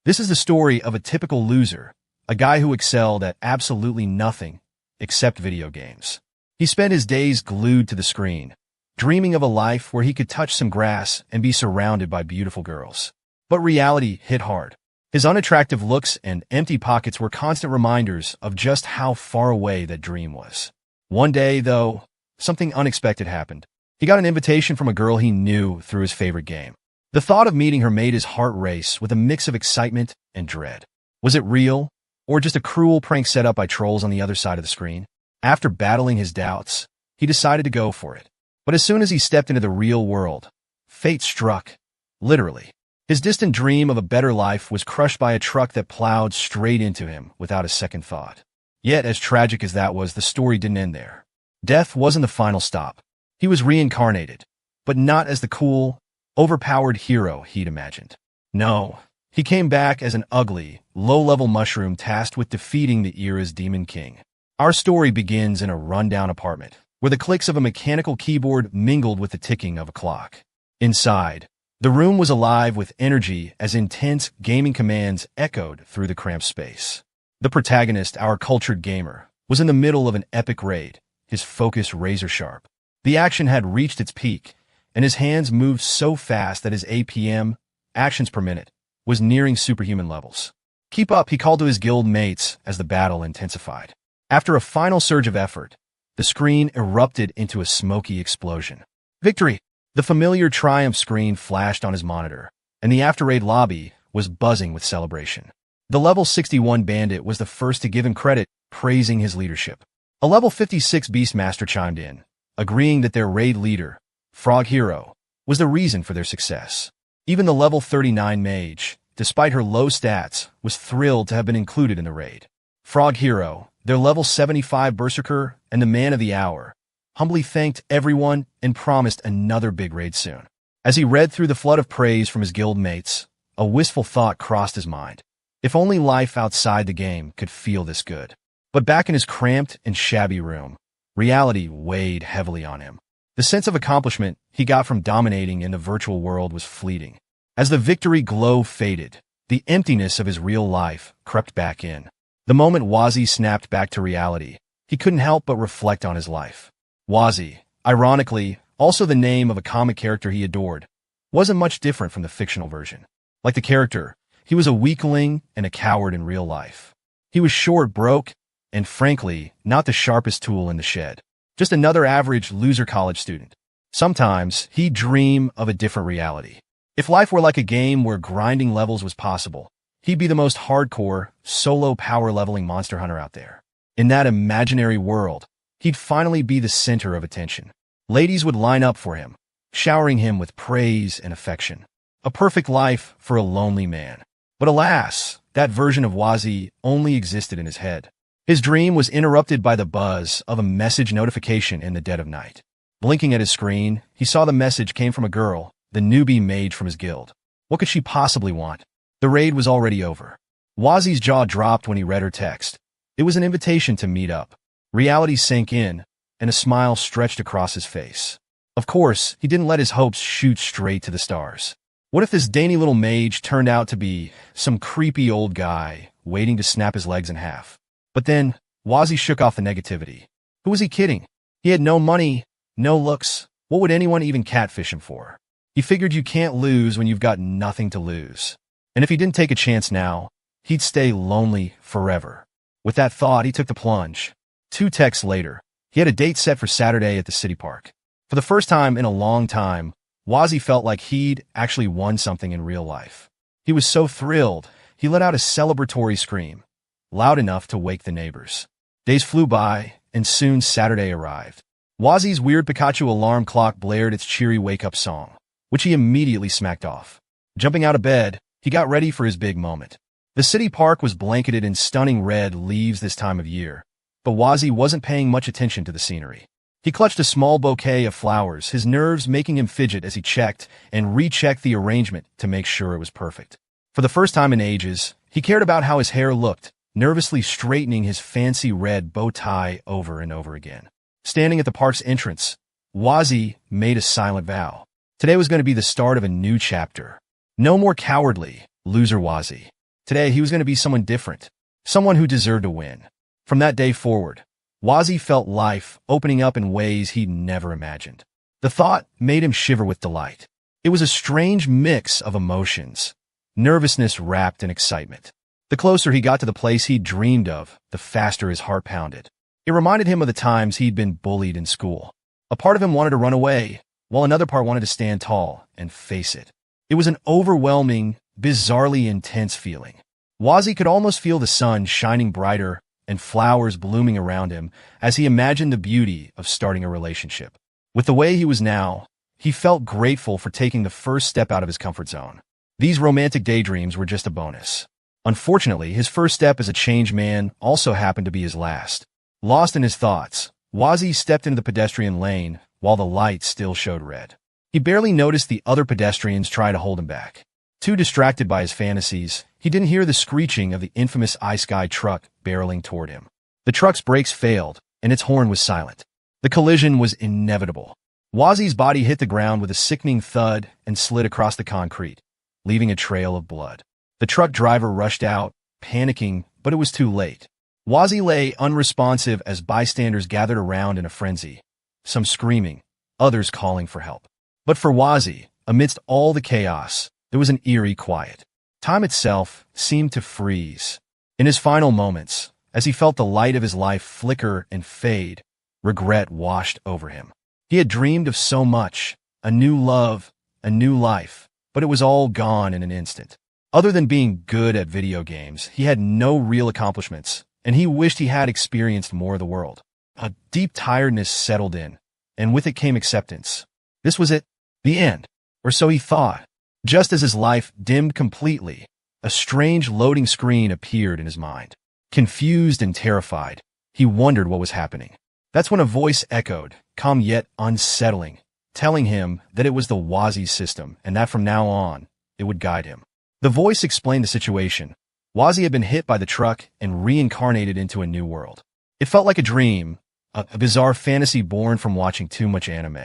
This is the story of a typical loser, a guy who excelled at absolutely nothing except video games. He spent his days glued to the screen, dreaming of a life where he could touch some grass and be surrounded by beautiful girls. But reality hit hard. His unattractive looks and empty pockets were constant reminders of just how far away that dream was. One day, though, something unexpected happened. He got an invitation from a girl he knew through his favorite game. The thought of meeting her made his heart race with a mix of excitement and dread. Was it real, or just a cruel prank set up by trolls on the other side of the screen? After battling his doubts, he decided to go for it. But as soon as he stepped into the real world, fate struck, literally. His distant dream of a better life was crushed by a truck that plowed straight into him without a second thought. Yet, as tragic as that was, the story didn't end there. Death wasn't the final stop. He was reincarnated, but not as the cool, overpowered hero he'd imagined. No, he came back as an ugly, low-level mushroom tasked with defeating the era's Demon King. Our story begins in a rundown apartment, where the clicks of a mechanical keyboard mingled with the ticking of a clock. Inside, the room was alive with energy as intense gaming commands echoed through the cramped space. The protagonist, our cultured gamer, was in the middle of an epic raid, his focus razor-sharp. The action had reached its peak, and his hands moved so fast that his APM, actions per minute, was nearing superhuman levels. Keep up, he called to his guild mates as the battle intensified. After a final surge of effort, the screen erupted into a smoky explosion. Victory! The familiar triumph screen flashed on his monitor, and the after-raid lobby was buzzing with celebration. The level 61 bandit was the first to give him credit, praising his leadership. A level 56 beastmaster chimed in, agreeing that their raid leader, Frog Hero, was the reason for their success. Even the level 39 mage, despite her low stats, was thrilled to have been included in the raid. Frog Hero, their level 75 berserker, and the man of the hour, humbly thanked everyone and promised another big raid soon. As he read through the flood of praise from his guild mates, a wistful thought crossed his mind. If only life outside the game could feel this good. But back in his cramped and shabby room, reality weighed heavily on him. The sense of accomplishment he got from dominating in the virtual world was fleeting. As the victory glow faded, the emptiness of his real life crept back in. The moment Wazi snapped back to reality, he couldn't help but reflect on his life. Wazi, ironically, also the name of a comic character he adored, wasn't much different from the fictional version. Like the character, he was a weakling and a coward in real life. He was short, broke, and frankly, not the sharpest tool in the shed. Just another average loser college student. Sometimes, he'd dream of a different reality. If life were like a game where grinding levels was possible, he'd be the most hardcore, solo power-leveling monster hunter out there. In that imaginary world, he'd finally be the center of attention. Ladies would line up for him, showering him with praise and affection. A perfect life for a lonely man. But alas, that version of Wazi only existed in his head. His dream was interrupted by the buzz of a message notification in the dead of night. Blinking at his screen, he saw the message came from a girl, the newbie mage from his guild. What could she possibly want? The raid was already over. Wazi's jaw dropped when he read her text. It was an invitation to meet up. Reality sank in, and a smile stretched across his face. Of course, he didn't let his hopes shoot straight to the stars. What if this dainty little mage turned out to be some creepy old guy waiting to snap his legs in half? But then, Wazi shook off the negativity. Who was he kidding? He had no money, no looks. What would anyone even catfish him for? He figured you can't lose when you've got nothing to lose. And if he didn't take a chance now, he'd stay lonely forever. With that thought, he took the plunge. 2 texts later, he had a date set for Saturday at the city park. For the first time in a long time, Wazi felt like he'd actually won something in real life. He was so thrilled, he let out a celebratory scream, loud enough to wake the neighbors. Days flew by, and soon Saturday arrived. Wazi's weird Pikachu alarm clock blared its cheery wake-up song, which he immediately smacked off. Jumping out of bed, he got ready for his big moment. The city park was blanketed in stunning red leaves this time of year, but Wazi wasn't paying much attention to the scenery. He clutched a small bouquet of flowers, his nerves making him fidget as he checked and rechecked the arrangement to make sure it was perfect. For the first time in ages, he cared about how his hair looked, nervously straightening his fancy red bow tie over and over again. Standing at the park's entrance, Wazi made a silent vow. Today was going to be the start of a new chapter. No more cowardly, loser Wazi. Today, he was going to be someone different, someone who deserved to win. From that day forward, Wazi felt life opening up in ways he'd never imagined. The thought made him shiver with delight. It was a strange mix of emotions, nervousness wrapped in excitement. The closer he got to the place he'd dreamed of, the faster his heart pounded. It reminded him of the times he'd been bullied in school. A part of him wanted to run away, while another part wanted to stand tall and face it. It was an overwhelming, bizarrely intense feeling. Wazi could almost feel the sun shining brighter and flowers blooming around him as he imagined the beauty of starting a relationship. With the way he was now, he felt grateful for taking the first step out of his comfort zone. These romantic daydreams were just a bonus. Unfortunately, his first step as a changed man also happened to be his last. Lost in his thoughts, Wazi stepped into the pedestrian lane while the light still showed red. He barely noticed the other pedestrians try to hold him back. Too distracted by his fantasies, he didn't hear the screeching of the infamous Ice Guy truck barreling toward him. The truck's brakes failed, and its horn was silent. The collision was inevitable. Wazi's body hit the ground with a sickening thud and slid across the concrete, leaving a trail of blood. The truck driver rushed out, panicking, but it was too late. Wazi lay unresponsive as bystanders gathered around in a frenzy, some screaming, others calling for help. But for Wazi, amidst all the chaos, there was an eerie quiet. Time itself seemed to freeze. In his final moments, as he felt the light of his life flicker and fade, regret washed over him. He had dreamed of so much, a new love, a new life, but it was all gone in an instant. Other than being good at video games, he had no real accomplishments, and he wished he had experienced more of the world. A deep tiredness settled in, and with it came acceptance. This was it, the end, or so he thought. Just as his life dimmed completely, a strange loading screen appeared in his mind. Confused and terrified, he wondered what was happening. That's when a voice echoed, calm yet unsettling, telling him that it was the Wazi system and that from now on, it would guide him. The voice explained the situation. Wazi had been hit by the truck and reincarnated into a new world. It felt like a dream, a bizarre fantasy born from watching too much anime.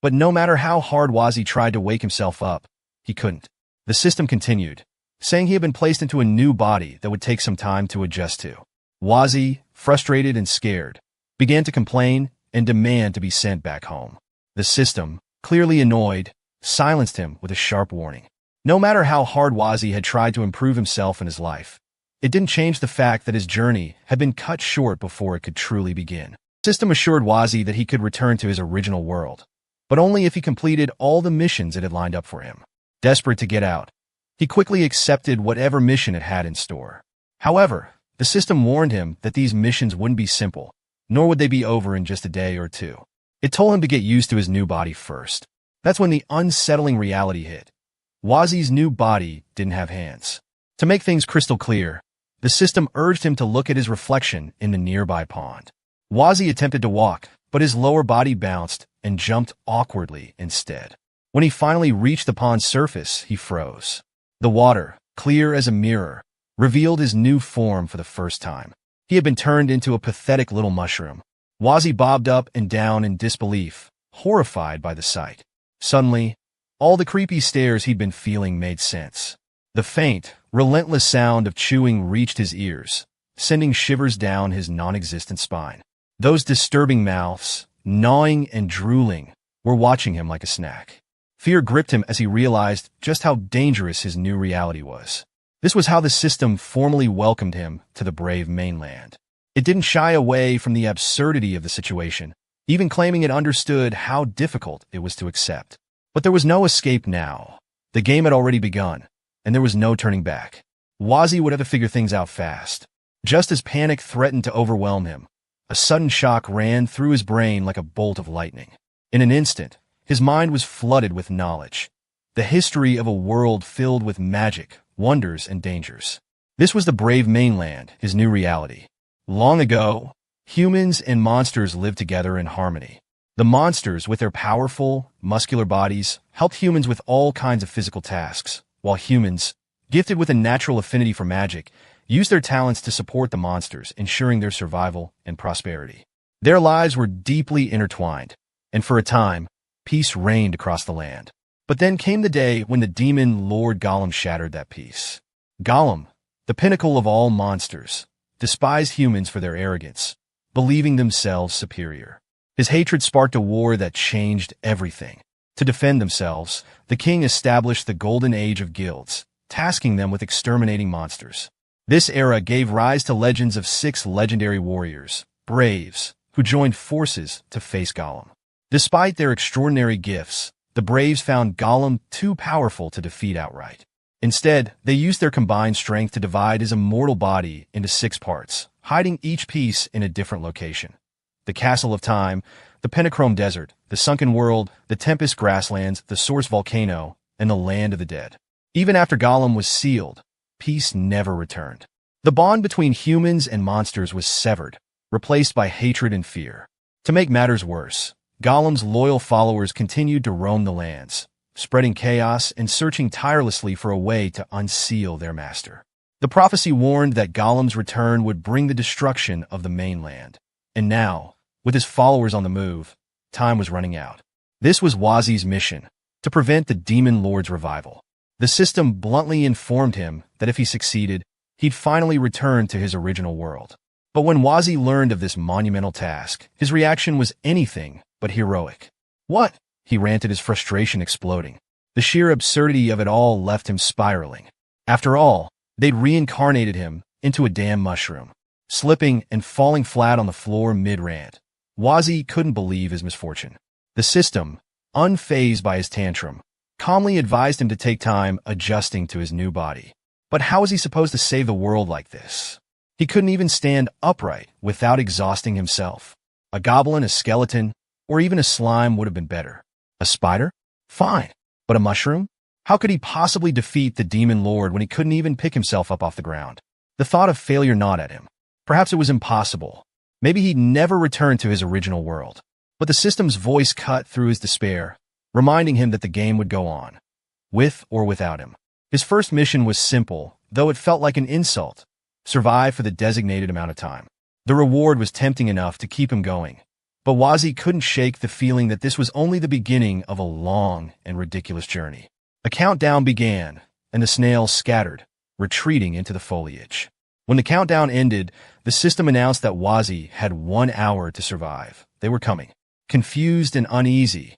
But no matter how hard Wazi tried to wake himself up, he couldn't. The system continued, saying he had been placed into a new body that would take some time to adjust to. Wazi, frustrated and scared, began to complain and demand to be sent back home. The system, clearly annoyed, silenced him with a sharp warning. No matter how hard Wazi had tried to improve himself in his life, it didn't change the fact that his journey had been cut short before it could truly begin. The system assured Wazi that he could return to his original world, but only if he completed all the missions it had lined up for him. Desperate to get out, he quickly accepted whatever mission it had in store. However, the system warned him that these missions wouldn't be simple, nor would they be over in just a day or two. It told him to get used to his new body first. That's when the unsettling reality hit. Wazi's new body didn't have hands. To make things crystal clear, the system urged him to look at his reflection in the nearby pond. Wazi attempted to walk, but his lower body bounced and jumped awkwardly instead. When he finally reached the pond's surface, he froze. The water, clear as a mirror, revealed his new form for the first time. He had been turned into a pathetic little mushroom. Wazi bobbed up and down in disbelief, horrified by the sight. Suddenly, all the creepy stares he'd been feeling made sense. The faint, relentless sound of chewing reached his ears, sending shivers down his non-existent spine. Those disturbing mouths, gnawing and drooling, were watching him like a snack. Fear gripped him as he realized just how dangerous his new reality was. This was how the system formally welcomed him to the brave mainland. It didn't shy away from the absurdity of the situation, even claiming it understood how difficult it was to accept. But there was no escape now. The game had already begun, and there was no turning back. Wazi would have to figure things out fast. Just as panic threatened to overwhelm him, a sudden shock ran through his brain like a bolt of lightning. In an instant, his mind was flooded with knowledge, the history of a world filled with magic, wonders, and dangers. This was the brave mainland, his new reality. Long ago, humans and monsters lived together in harmony. The monsters, with their powerful, muscular bodies, helped humans with all kinds of physical tasks, while humans, gifted with a natural affinity for magic, used their talents to support the monsters, ensuring their survival and prosperity. Their lives were deeply intertwined, and for a time, peace reigned across the land. But then came the day when the demon Lord Gollum shattered that peace. Gollum, the pinnacle of all monsters, despised humans for their arrogance, believing themselves superior. His hatred sparked a war that changed everything. To defend themselves, the king established the Golden Age of Guilds, tasking them with exterminating monsters. This era gave rise to legends of 6 legendary warriors, Braves, who joined forces to face Gollum. Despite their extraordinary gifts, the Braves found Gollum too powerful to defeat outright. Instead, they used their combined strength to divide his immortal body into 6 parts, hiding each piece in a different location. The Castle of Time, the Pentachrome Desert, the Sunken World, the Tempest Grasslands, the Source Volcano, and the Land of the Dead. Even after Gollum was sealed, peace never returned. The bond between humans and monsters was severed, replaced by hatred and fear. To make matters worse, Gollum's loyal followers continued to roam the lands, spreading chaos and searching tirelessly for a way to unseal their master. The prophecy warned that Gollum's return would bring the destruction of the mainland. And now, with his followers on the move, time was running out. This was Wazi's mission, to prevent the Demon Lord's revival. The system bluntly informed him that if he succeeded, he'd finally return to his original world. But when Wazi learned of this monumental task, his reaction was anything but heroic. "What?" he ranted, his frustration exploding. The sheer absurdity of it all left him spiraling. After all, they'd reincarnated him into a damn mushroom. Slipping and falling flat on the floor mid-rant, Wazi couldn't believe his misfortune. The system, unfazed by his tantrum, calmly advised him to take time adjusting to his new body. But how was he supposed to save the world like this? He couldn't even stand upright without exhausting himself. A goblin, a skeleton, or even a slime would have been better. A spider? Fine. But a mushroom? How could he possibly defeat the Demon Lord when he couldn't even pick himself up off the ground? The thought of failure gnawed at him. Perhaps it was impossible. Maybe he'd never return to his original world. But the system's voice cut through his despair, reminding him that the game would go on, with or without him. His first mission was simple, though it felt like an insult: survive for the designated amount of time. The reward was tempting enough to keep him going, but Wazi couldn't shake the feeling that this was only the beginning of a long and ridiculous journey. A countdown began, and the snails scattered, retreating into the foliage. When the countdown ended, the system announced that Wazi had 1 hour to survive. They were coming. Confused and uneasy,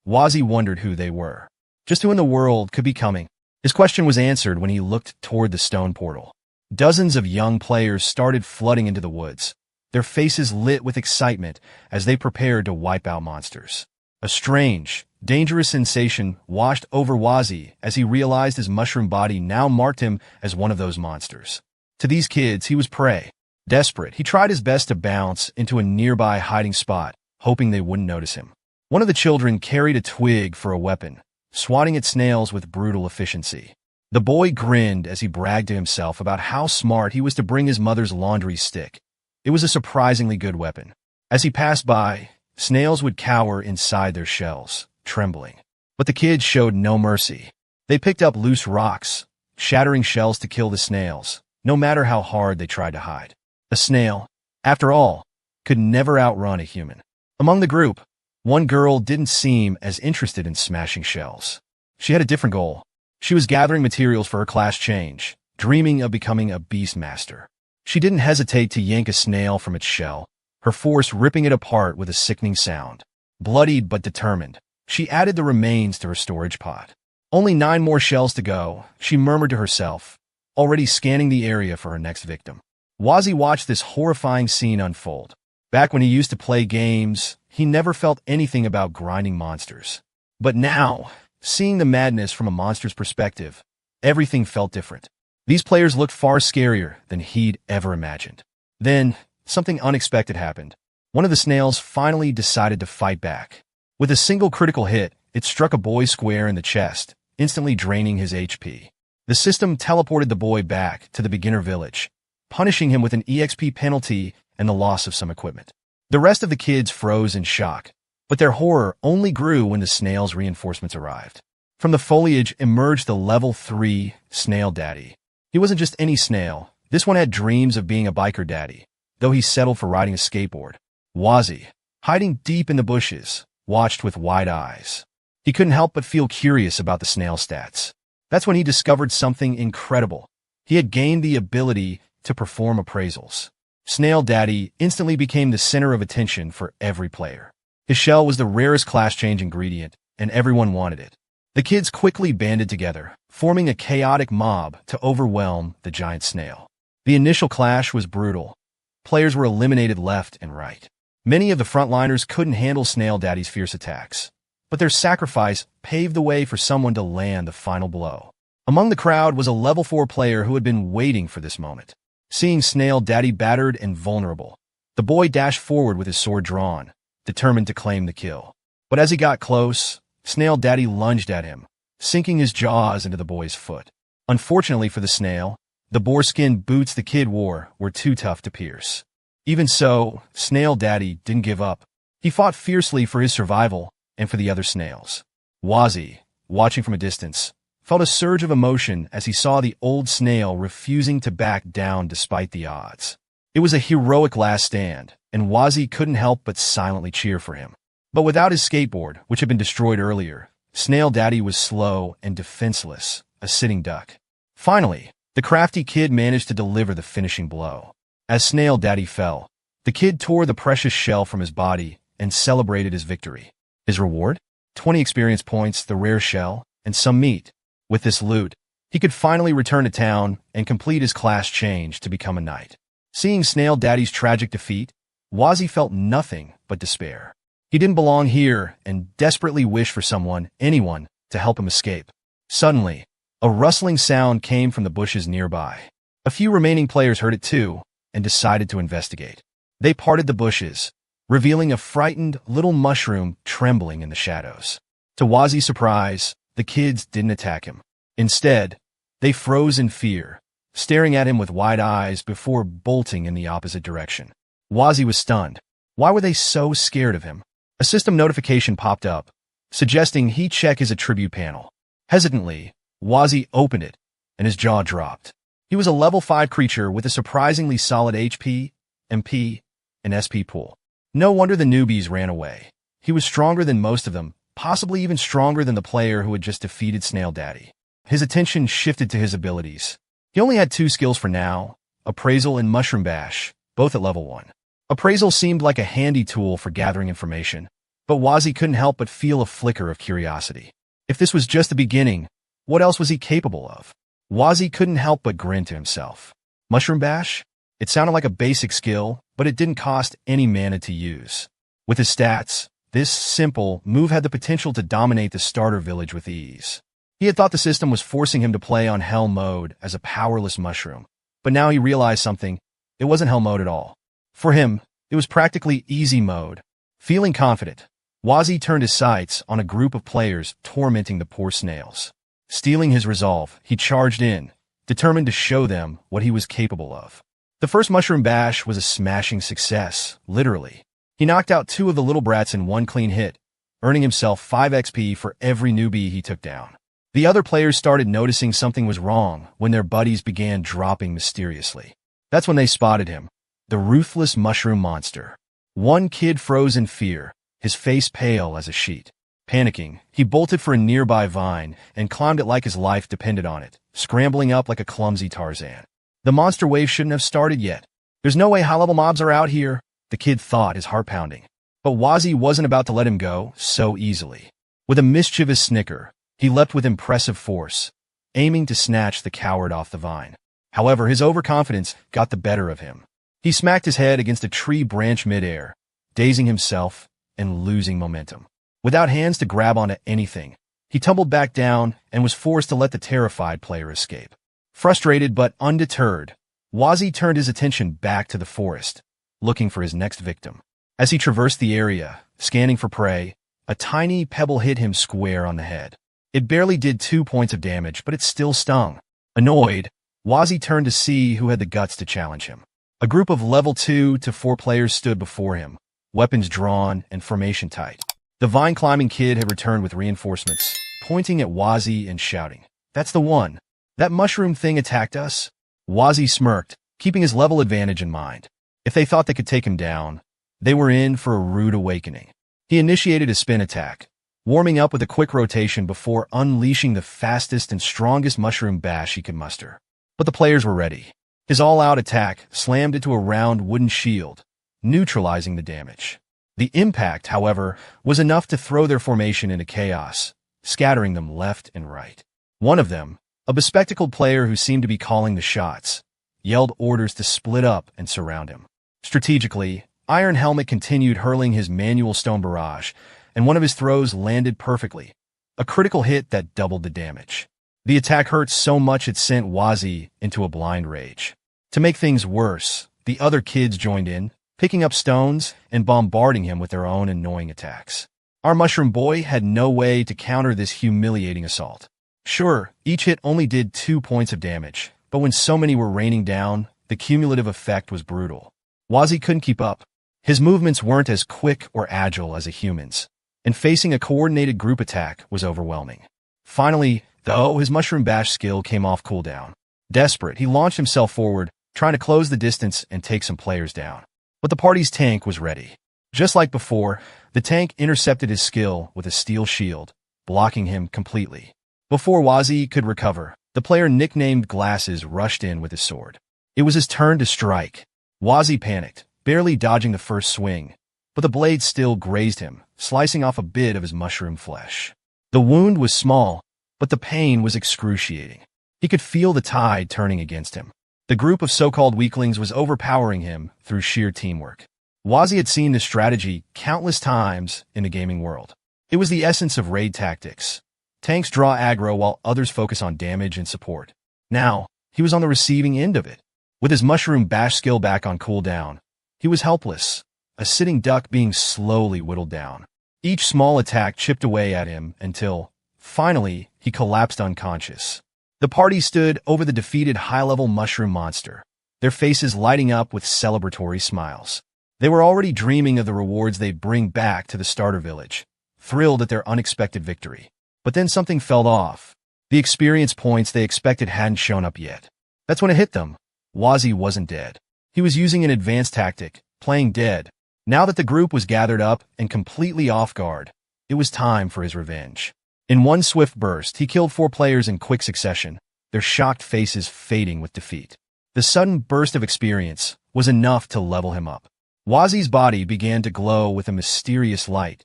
Wazi wondered who they were. Just who in the world could be coming? His question was answered when he looked toward the stone portal. Dozens of young players started flooding into the woods, their faces lit with excitement as they prepared to wipe out monsters. A strange, dangerous sensation washed over Wazi as he realized his mushroom body now marked him as one of those monsters. To these kids, he was prey. Desperate, he tried his best to bounce into a nearby hiding spot, hoping they wouldn't notice him. One of the children carried a twig for a weapon, swatting at snails with brutal efficiency. The boy grinned as he bragged to himself about how smart he was to bring his mother's laundry stick. It was a surprisingly good weapon. As he passed by, snails would cower inside their shells, trembling. But the kids showed no mercy. They picked up loose rocks, shattering shells to kill the snails, no matter how hard they tried to hide. A snail, after all, could never outrun a human. Among the group, one girl didn't seem as interested in smashing shells. She had a different goal. She was gathering materials for her class change, dreaming of becoming a beastmaster. She didn't hesitate to yank a snail from its shell, her force ripping it apart with a sickening sound. Bloodied but determined, she added the remains to her storage pot. Only 9 more shells to go, she murmured to herself, already scanning the area for her next victim. Wazi watched this horrifying scene unfold. Back when he used to play games, he never felt anything about grinding monsters. But now, seeing the madness from a monster's perspective, everything felt different. These players looked far scarier than he'd ever imagined. Then, something unexpected happened. One of the snails finally decided to fight back. With a single critical hit, it struck a boy square in the chest, instantly draining his HP. The system teleported the boy back to the beginner village, punishing him with an EXP penalty and the loss of some equipment. The rest of the kids froze in shock, but their horror only grew when the snail's reinforcements arrived. From the foliage emerged the level 3 snail daddy. He wasn't just any snail. This one had dreams of being a biker daddy, though he settled for riding a skateboard. Wazi, hiding deep in the bushes, watched with wide eyes. He couldn't help but feel curious about the snail stats. That's when he discovered something incredible. he had gained the ability to perform appraisals. Snail Daddy instantly became the center of attention for every player. His shell was the rarest class-change ingredient, and everyone wanted it. The kids quickly banded together, forming a chaotic mob to overwhelm the giant snail. The initial clash was brutal. Players were eliminated left and right. Many of the frontliners couldn't handle Snail Daddy's fierce attacks, but their sacrifice paved the way for someone to land the final blow. Among the crowd was a level 4 player who had been waiting for this moment. Seeing Snail Daddy battered and vulnerable, the boy dashed forward with his sword drawn, determined to claim the kill. But as he got close, Snail Daddy lunged at him, sinking his jaws into the boy's foot. Unfortunately for the snail, the boarskin boots the kid wore were too tough to pierce. Even so, Snail Daddy didn't give up. He fought fiercely for his survival and for the other snails. Wazzy, watching from a distance, felt a surge of emotion as he saw the old snail refusing to back down despite the odds. It was a heroic last stand, and Wazzy couldn't help but silently cheer for him. But without his skateboard, which had been destroyed earlier, Snail Daddy was slow and defenseless, a sitting duck. Finally, the crafty kid managed to deliver the finishing blow. As Snail Daddy fell, the kid tore the precious shell from his body and celebrated his victory. His reward? 20 experience points, the rare shell, and some meat. With this loot, he could finally return to town and complete his class change to become a knight. Seeing Snail Daddy's tragic defeat, Wazzy felt nothing but despair. He didn't belong here and desperately wished for someone, anyone, to help him escape. Suddenly, a rustling sound came from the bushes nearby. A few remaining players heard it too and decided to investigate. They parted the bushes, revealing a frightened little mushroom trembling in the shadows. To Wazzy's surprise, the kids didn't attack him. Instead, they froze in fear, staring at him with wide eyes before bolting in the opposite direction. Wazzy was stunned. Why were they so scared of him? A system notification popped up, suggesting he check his attribute panel. Hesitantly, Wazzy opened it, and his jaw dropped. He was a level 5 creature with a surprisingly solid HP, MP, and SP pool. No wonder the newbies ran away. He was stronger than most of them, possibly even stronger than the player who had just defeated Snail Daddy. His attention shifted to his abilities. He only had 2 skills for now, Appraisal and Mushroom Bash, both at level 1. Appraisal seemed like a handy tool for gathering information, but Wazzy couldn't help but feel a flicker of curiosity. If this was just the beginning, what else was he capable of? Wazzy couldn't help but grin to himself. Mushroom Bash? It sounded like a basic skill, but it didn't cost any mana to use. With his stats, this simple move had the potential to dominate the starter village with ease. He had thought the system was forcing him to play on Hell mode as a powerless mushroom, but now he realized something. It wasn't Hell mode at all. For him, it was practically easy mode. Feeling confident, Wazzy turned his sights on a group of players tormenting the poor snails. Stealing his resolve, he charged in, determined to show them what he was capable of. The first Mushroom Bash was a smashing success, literally. He knocked out 2 of the little brats in one clean hit, earning himself 5 XP for every newbie he took down. The other players started noticing something was wrong when their buddies began dropping mysteriously. That's when they spotted him, the ruthless mushroom monster. One kid froze in fear, his face pale as a sheet. Panicking, he bolted for a nearby vine and climbed it like his life depended on it, scrambling up like a clumsy Tarzan. The monster wave shouldn't have started yet. There's no way high-level mobs are out here, the kid thought, his heart pounding. But Wazzy wasn't about to let him go so easily. With a mischievous snicker, he leapt with impressive force, aiming to snatch the coward off the vine. However, his overconfidence got the better of him. He smacked his head against a tree branch midair, dazing himself and losing momentum. Without hands to grab onto anything, he tumbled back down and was forced to let the terrified player escape. Frustrated but undeterred, Wazzy turned his attention back to the forest, looking for his next victim. As he traversed the area, scanning for prey, a tiny pebble hit him square on the head. It barely did 2 points of damage, but it still stung. Annoyed, Wazzy turned to see who had the guts to challenge him. A group of level 2 to 4 players stood before him, weapons drawn and formation tight. The vine-climbing kid had returned with reinforcements, pointing at Wazzy and shouting, "That's the one! That mushroom thing attacked us?" Wazzy smirked, keeping his level advantage in mind. If they thought they could take him down, they were in for a rude awakening. He initiated a spin attack, warming up with a quick rotation before unleashing the fastest and strongest mushroom bash he could muster. But the players were ready. His all-out attack slammed into a round wooden shield, neutralizing the damage. The impact, however, was enough to throw their formation into chaos, scattering them left and right. One of them, a bespectacled player who seemed to be calling the shots, yelled orders to split up and surround him. Strategically, Iron Helmet continued hurling his manual stone barrage, and one of his throws landed perfectly, a critical hit that doubled the damage. The attack hurt so much it sent Wazi into a blind rage. To make things worse, the other kids joined in, picking up stones and bombarding him with their own annoying attacks. Our mushroom boy had no way to counter this humiliating assault. Sure, each hit only did 2 points of damage, but when so many were raining down, the cumulative effect was brutal. Wazi couldn't keep up. His movements weren't as quick or agile as a human's, and facing a coordinated group attack was overwhelming. Finally, though, his mushroom bash skill came off cooldown. Desperate, he launched himself forward, trying to close the distance and take some players down. But the party's tank was ready. Just like before, the tank intercepted his skill with a steel shield, blocking him completely. Before Wazi could recover, the player nicknamed Glasses rushed in with his sword. It was his turn to strike. Wazi panicked, barely dodging the first swing, but the blade still grazed him, slicing off a bit of his mushroom flesh. The wound was small, but the pain was excruciating. He could feel the tide turning against him. The group of so-called weaklings was overpowering him through sheer teamwork. Wazi had seen this strategy countless times in the gaming world. It was the essence of raid tactics. Tanks draw aggro while others focus on damage and support. Now, he was on the receiving end of it. With his mushroom bash skill back on cooldown, he was helpless, a sitting duck being slowly whittled down. Each small attack chipped away at him until, finally, he collapsed unconscious. The party stood over the defeated high-level mushroom monster, their faces lighting up with celebratory smiles. They were already dreaming of the rewards they'd bring back to the starter village, thrilled at their unexpected victory. But then something fell off. The experience points they expected hadn't shown up yet. That's when it hit them. Wazi wasn't dead. He was using an advanced tactic, playing dead. Now that the group was gathered up and completely off guard, it was time for his revenge. In one swift burst, he killed 4 players in quick succession, their shocked faces fading with defeat. The sudden burst of experience was enough to level him up. Wazi's body began to glow with a mysterious light,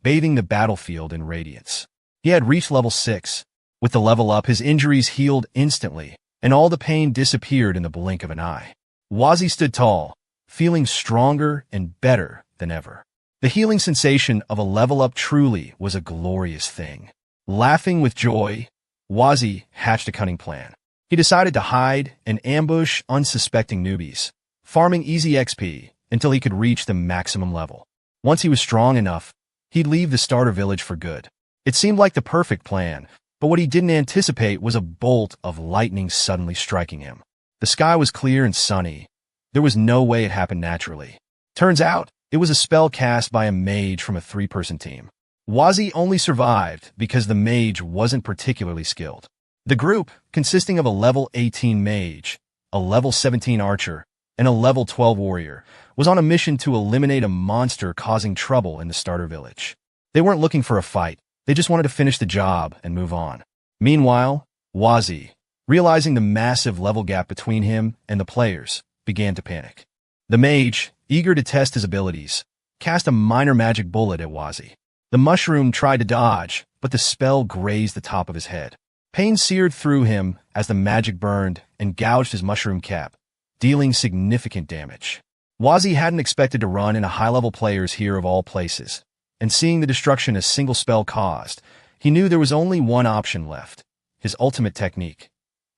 bathing the battlefield in radiance. He had reached level 6. With the level up, his injuries healed instantly, and all the pain disappeared in the blink of an eye. Wazi stood tall, feeling stronger and better than ever. The healing sensation of a level up truly was a glorious thing. Laughing with joy, Wazi hatched a cunning plan. He decided to hide and ambush unsuspecting newbies, farming easy XP until he could reach the maximum level. Once he was strong enough, he'd leave the starter village for good. It seemed like the perfect plan, but what he didn't anticipate was a bolt of lightning suddenly striking him. The sky was clear and sunny. There was no way it happened naturally. Turns out, it was a spell cast by a mage from a 3-person team. Wazi only survived because the mage wasn't particularly skilled. The group, consisting of a level 18 mage, a level 17 archer, and a level 12 warrior, was on a mission to eliminate a monster causing trouble in the starter village. They weren't looking for a fight. They just wanted to finish the job and move on. Meanwhile, Wazi, realizing the massive level gap between him and the players, began to panic. The mage, eager to test his abilities, cast a minor magic bullet at Wazi. The mushroom tried to dodge, but the spell grazed the top of his head. Pain seared through him as the magic burned and gouged his mushroom cap, dealing significant damage. Wazi hadn't expected to run into high-level players here of all places, and seeing the destruction a single spell caused, he knew there was only one option left, his ultimate technique: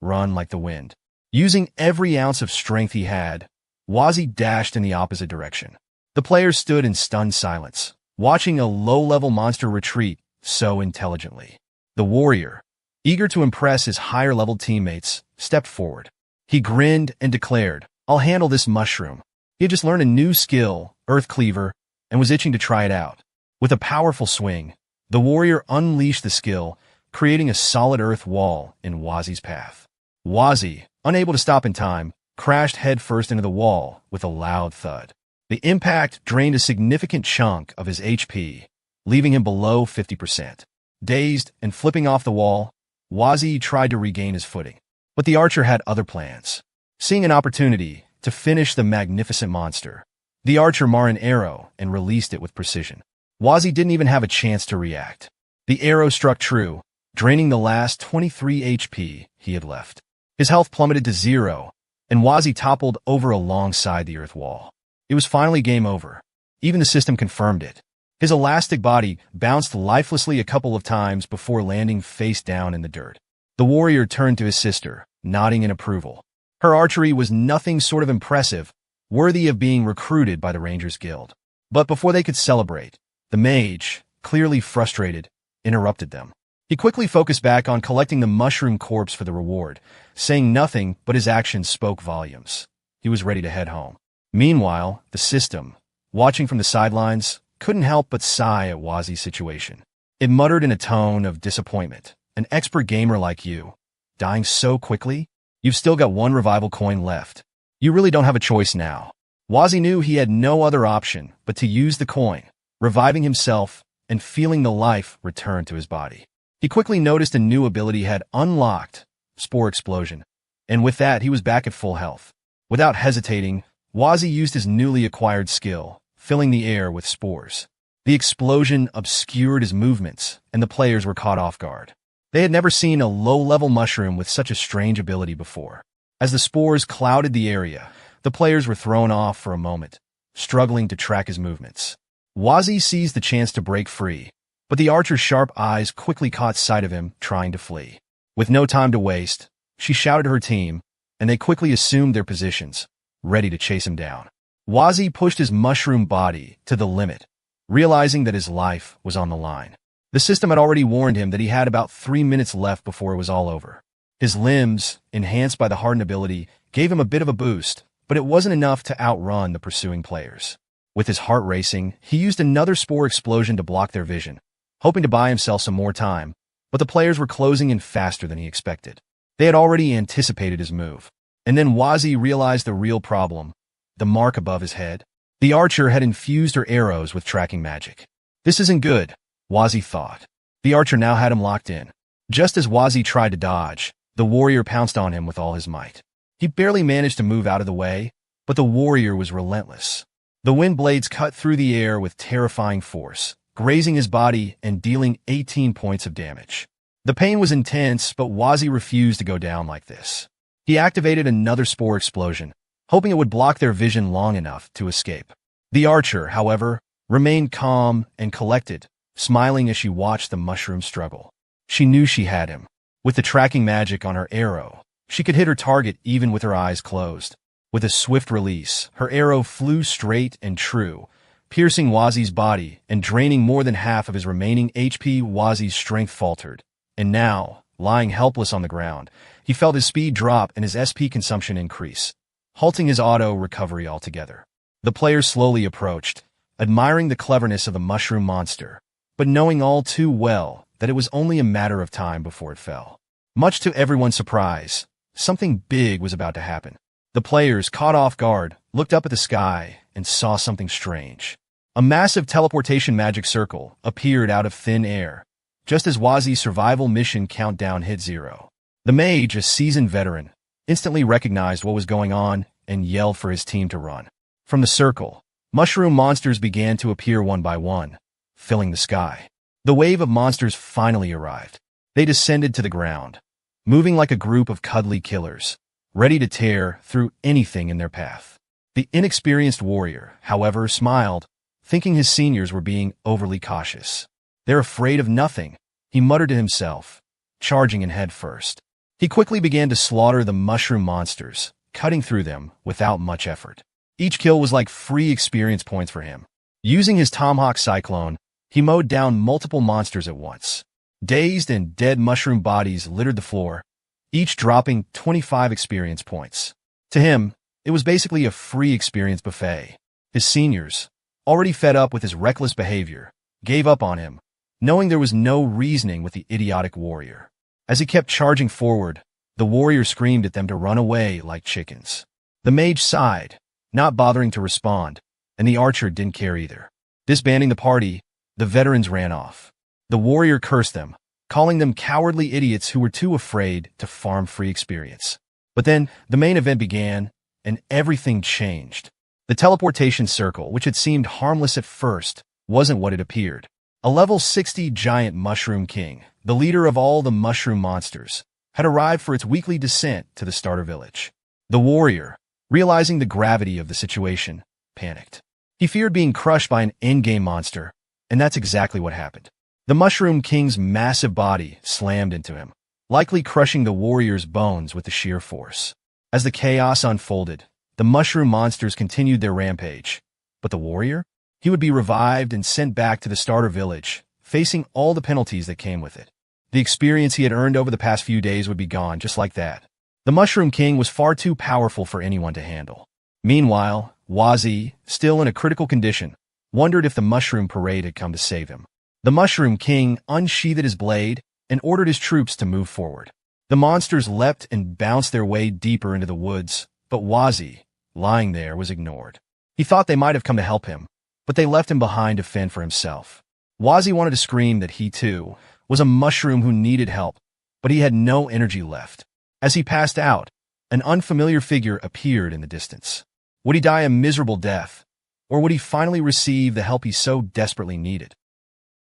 run like the wind. Using every ounce of strength he had, Wazi dashed in the opposite direction. The players stood in stunned silence, watching a low-level monster retreat so intelligently. The warrior, eager to impress his higher-level teammates, stepped forward. He grinned and declared, "I'll handle this mushroom." He had just learned a new skill, Earth Cleaver, and was itching to try it out. With a powerful swing, the warrior unleashed the skill, creating a solid earth wall in Wazi's path. Wazi, unable to stop in time, crashed headfirst into the wall with a loud thud. The impact drained a significant chunk of his HP, leaving him below 50%. Dazed and flipping off the wall, Wazi tried to regain his footing. But the archer had other plans. Seeing an opportunity to finish the magnificent monster, the archer marred an arrow and released it with precision. Wazi didn't even have a chance to react. The arrow struck true, draining the last 23 HP he had left. His health plummeted to 0, and Wazi toppled over alongside the earth wall. It was finally game over. Even the system confirmed it. His elastic body bounced lifelessly a couple of times before landing face down in the dirt. The warrior turned to his sister, nodding in approval. Her archery was nothing short of impressive, worthy of being recruited by the Rangers Guild. But before they could celebrate, the mage, clearly frustrated, interrupted them. He quickly focused back on collecting the mushroom corpse for the reward, saying nothing but his actions spoke volumes. He was ready to head home. Meanwhile, the system, watching from the sidelines, couldn't help but sigh at Wazi's situation. It muttered in a tone of disappointment. An expert gamer like you, dying so quickly? You've still got one revival coin left. You really don't have a choice now. Wazi knew he had no other option but to use the coin, reviving himself and feeling the life return to his body. He quickly noticed a new ability had unlocked, Spore Explosion, and with that he was back at full health. Without hesitating, Wazi used his newly acquired skill, filling the air with spores. The explosion obscured his movements, and the players were caught off guard. They had never seen a low-level mushroom with such a strange ability before. As the spores clouded the area, the players were thrown off for a moment, struggling to track his movements. Wazi seized the chance to break free, but the archer's sharp eyes quickly caught sight of him trying to flee. With no time to waste, she shouted her team, and they quickly assumed their positions, ready to chase him down. Wazi pushed his mushroom body to the limit, realizing that his life was on the line. The system had already warned him that he had about 3 minutes left before it was all over. His limbs, enhanced by the hardened ability, gave him a bit of a boost, but it wasn't enough to outrun the pursuing players. With his heart racing, he used another spore explosion to block their vision, hoping to buy himself some more time, but the players were closing in faster than he expected. They had already anticipated his move. And then Wazi realized the real problem, the mark above his head. The archer had infused her arrows with tracking magic. This isn't good, Wazi thought. The archer now had him locked in. Just as Wazi tried to dodge, the warrior pounced on him with all his might. He barely managed to move out of the way, but the warrior was relentless. The wind blades cut through the air with terrifying force, grazing his body and dealing 18 points of damage. The pain was intense, but Wazi refused to go down like this. He activated another spore explosion, hoping it would block their vision long enough to escape. The archer, however, remained calm and collected, smiling as she watched the mushroom struggle. She knew she had him. With the tracking magic on her arrow, she could hit her target even with her eyes closed. With a swift release, her arrow flew straight and true, piercing Wazi's body and draining more than half of his remaining HP. Wazi's strength faltered, and now, lying helpless on the ground, he felt his speed drop and his SP consumption increase, halting his auto recovery altogether. The players slowly approached, admiring the cleverness of the mushroom monster, but knowing all too well that it was only a matter of time before it fell. Much to everyone's surprise, something big was about to happen. The players, caught off guard, looked up at the sky and saw something strange. A massive teleportation magic circle appeared out of thin air, just as Wazi's survival mission countdown hit 0. The mage, a seasoned veteran, instantly recognized what was going on and yelled for his team to run. From the circle, mushroom monsters began to appear one by one, filling the sky. The wave of monsters finally arrived. They descended to the ground, moving like a group of cuddly killers, ready to tear through anything in their path. The inexperienced warrior, however, smiled, thinking his seniors were being overly cautious. "They're afraid of nothing," he muttered to himself, charging in head first. He quickly began to slaughter the mushroom monsters, cutting through them without much effort. Each kill was like free experience points for him. Using his Tomahawk Cyclone, he mowed down multiple monsters at once. Dazed and dead mushroom bodies littered the floor, each dropping 25 experience points. To him, it was basically a free experience buffet. His seniors, already fed up with his reckless behavior, gave up on him, knowing there was no reasoning with the idiotic warrior. As he kept charging forward, the warrior screamed at them to run away like chickens. The mage sighed, not bothering to respond, and the archer didn't care either. Disbanding the party, the veterans ran off. The warrior cursed them, calling them cowardly idiots who were too afraid to farm free experience. But then the main event began, and everything changed. The teleportation circle, which had seemed harmless at first, wasn't what it appeared. A level 60 giant Mushroom King, the leader of all the mushroom monsters, had arrived for its weekly descent to the starter village. The warrior, realizing the gravity of the situation, panicked. He feared being crushed by an endgame monster, and that's exactly what happened. The Mushroom King's massive body slammed into him, likely crushing the warrior's bones with the sheer force. As the chaos unfolded, the mushroom monsters continued their rampage. But the warrior? He would be revived and sent back to the starter village, facing all the penalties that came with it. The experience he had earned over the past few days would be gone just like that. The Mushroom King was far too powerful for anyone to handle. Meanwhile, Wazi, still in a critical condition, wondered if the Mushroom Parade had come to save him. The Mushroom King unsheathed his blade and ordered his troops to move forward. The monsters leapt and bounced their way deeper into the woods, but Wazi, lying there, was ignored. He thought they might have come to help him, but they left him behind to fend for himself. Wazi wanted to scream that he, too, was a mushroom who needed help, but he had no energy left. As he passed out, an unfamiliar figure appeared in the distance. Would he die a miserable death, or would he finally receive the help he so desperately needed?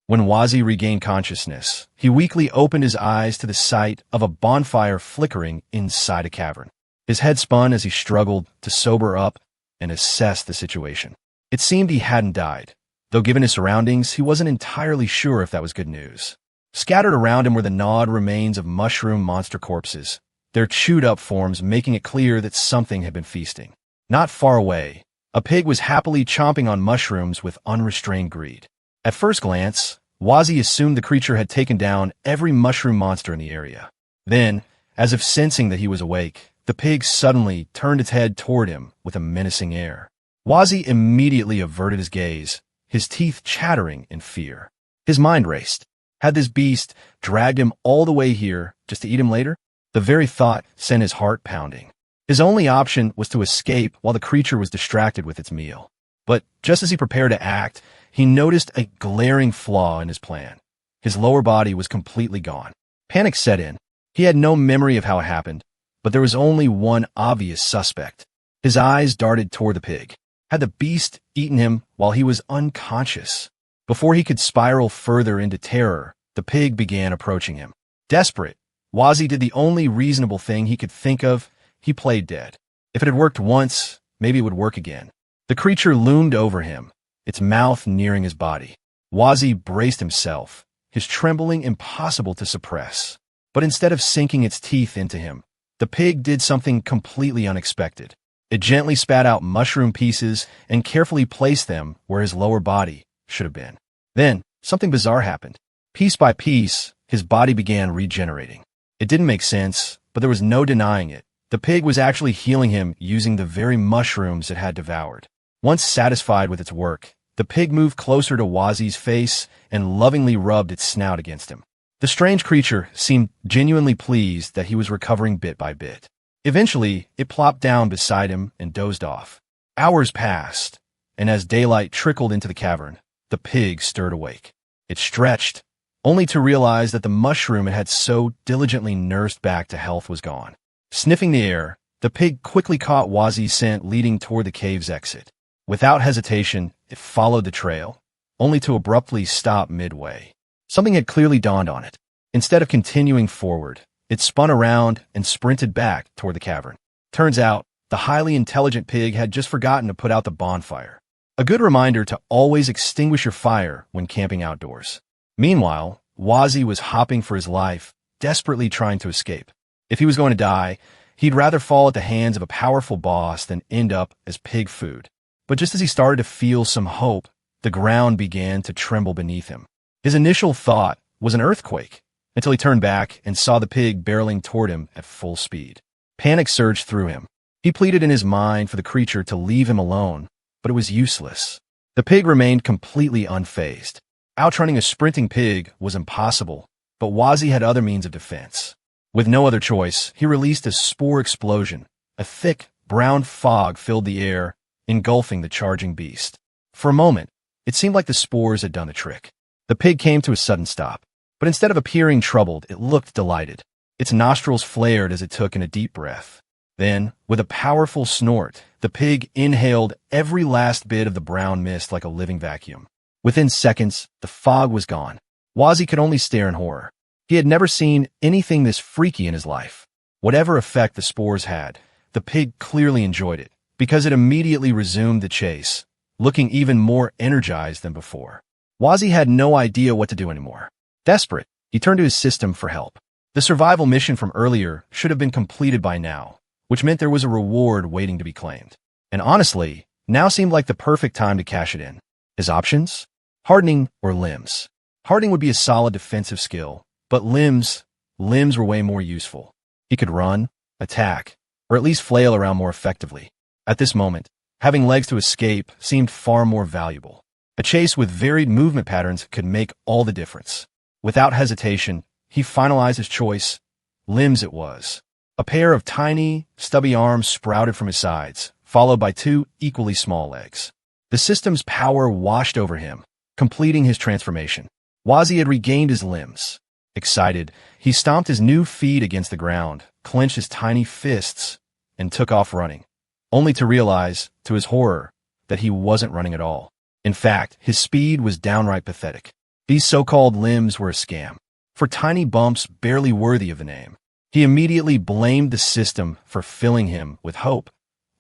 When Wazi regained consciousness, he weakly opened his eyes to the sight of a bonfire flickering inside a cavern. His head spun as he struggled to sober up and assess the situation. It seemed he hadn't died, though given his surroundings, he wasn't entirely sure if that was good news. Scattered around him were the gnawed remains of mushroom monster corpses, their chewed-up forms making it clear that something had been feasting. Not far away, a pig was happily chomping on mushrooms with unrestrained greed. At first glance, Wazi assumed the creature had taken down every mushroom monster in the area. Then, as if sensing that he was awake, the pig suddenly turned its head toward him with a menacing air. Wazi immediately averted his gaze, his teeth chattering in fear. His mind raced. Had this beast dragged him all the way here just to eat him later? The very thought sent his heart pounding. His only option was to escape while the creature was distracted with its meal. But just as he prepared to act, he noticed a glaring flaw in his plan. His lower body was completely gone. Panic set in. He had no memory of how it happened, but there was only one obvious suspect. His eyes darted toward the pig. Had the beast eaten him while he was unconscious? Before he could spiral further into terror, the pig began approaching him. Desperate, Wazi did the only reasonable thing he could think of. He played dead. If it had worked once, maybe it would work again. The creature loomed over him, its mouth nearing his body. Wazi braced himself, his trembling impossible to suppress. But instead of sinking its teeth into him, the pig did something completely unexpected. It gently spat out mushroom pieces and carefully placed them where his lower body should have been. Then, something bizarre happened. Piece by piece, his body began regenerating. It didn't make sense, but there was no denying it. The pig was actually healing him using the very mushrooms it had devoured. Once satisfied with its work, the pig moved closer to Wazi's face and lovingly rubbed its snout against him. The strange creature seemed genuinely pleased that he was recovering bit by bit. Eventually, it plopped down beside him and dozed off. Hours passed, and as daylight trickled into the cavern, the pig stirred awake. It stretched, only to realize that the mushroom it had so diligently nursed back to health was gone. Sniffing the air, the pig quickly caught Wazi's scent leading toward the cave's exit. Without hesitation, it followed the trail, only to abruptly stop midway. Something had clearly dawned on it. Instead of continuing forward, it spun around and sprinted back toward the cavern. Turns out, the highly intelligent pig had just forgotten to put out the bonfire. A good reminder to always extinguish your fire when camping outdoors. Meanwhile, Wazi was hopping for his life, desperately trying to escape. If he was going to die, he'd rather fall at the hands of a powerful boss than end up as pig food. But just as he started to feel some hope, the ground began to tremble beneath him. His initial thought was an earthquake, until he turned back and saw the pig barreling toward him at full speed. Panic surged through him. He pleaded in his mind for the creature to leave him alone, but it was useless. The pig remained completely unfazed. Outrunning a sprinting pig was impossible, but Wazi had other means of defense. With no other choice, he released a spore explosion. A thick, brown fog filled the air, engulfing the charging beast. For a moment, it seemed like the spores had done the trick. The pig came to a sudden stop. But instead of appearing troubled, it looked delighted. Its nostrils flared as it took in a deep breath. Then, with a powerful snort, the pig inhaled every last bit of the brown mist like a living vacuum. Within seconds, the fog was gone. Wazzy could only stare in horror. He had never seen anything this freaky in his life. Whatever effect the spores had, the pig clearly enjoyed it, because it immediately resumed the chase, looking even more energized than before. Wazzy had no idea what to do anymore. Desperate, he turned to his system for help. The survival mission from earlier should have been completed by now, which meant there was a reward waiting to be claimed. And honestly, now seemed like the perfect time to cash it in. His options? Hardening or limbs. Hardening would be a solid defensive skill, but limbs were way more useful. He could run, attack, or at least flail around more effectively. At this moment, having legs to escape seemed far more valuable. A chase with varied movement patterns could make all the difference. Without hesitation, he finalized his choice. Limbs it was. A pair of tiny, stubby arms sprouted from his sides, followed by two equally small legs. The system's power washed over him, completing his transformation. Wazzy had regained his limbs. Excited, he stomped his new feet against the ground, clenched his tiny fists, and took off running, only to realize, to his horror, that he wasn't running at all. In fact, his speed was downright pathetic. These so-called limbs were a scam, for tiny bumps barely worthy of the name. He immediately blamed the system for filling him with hope,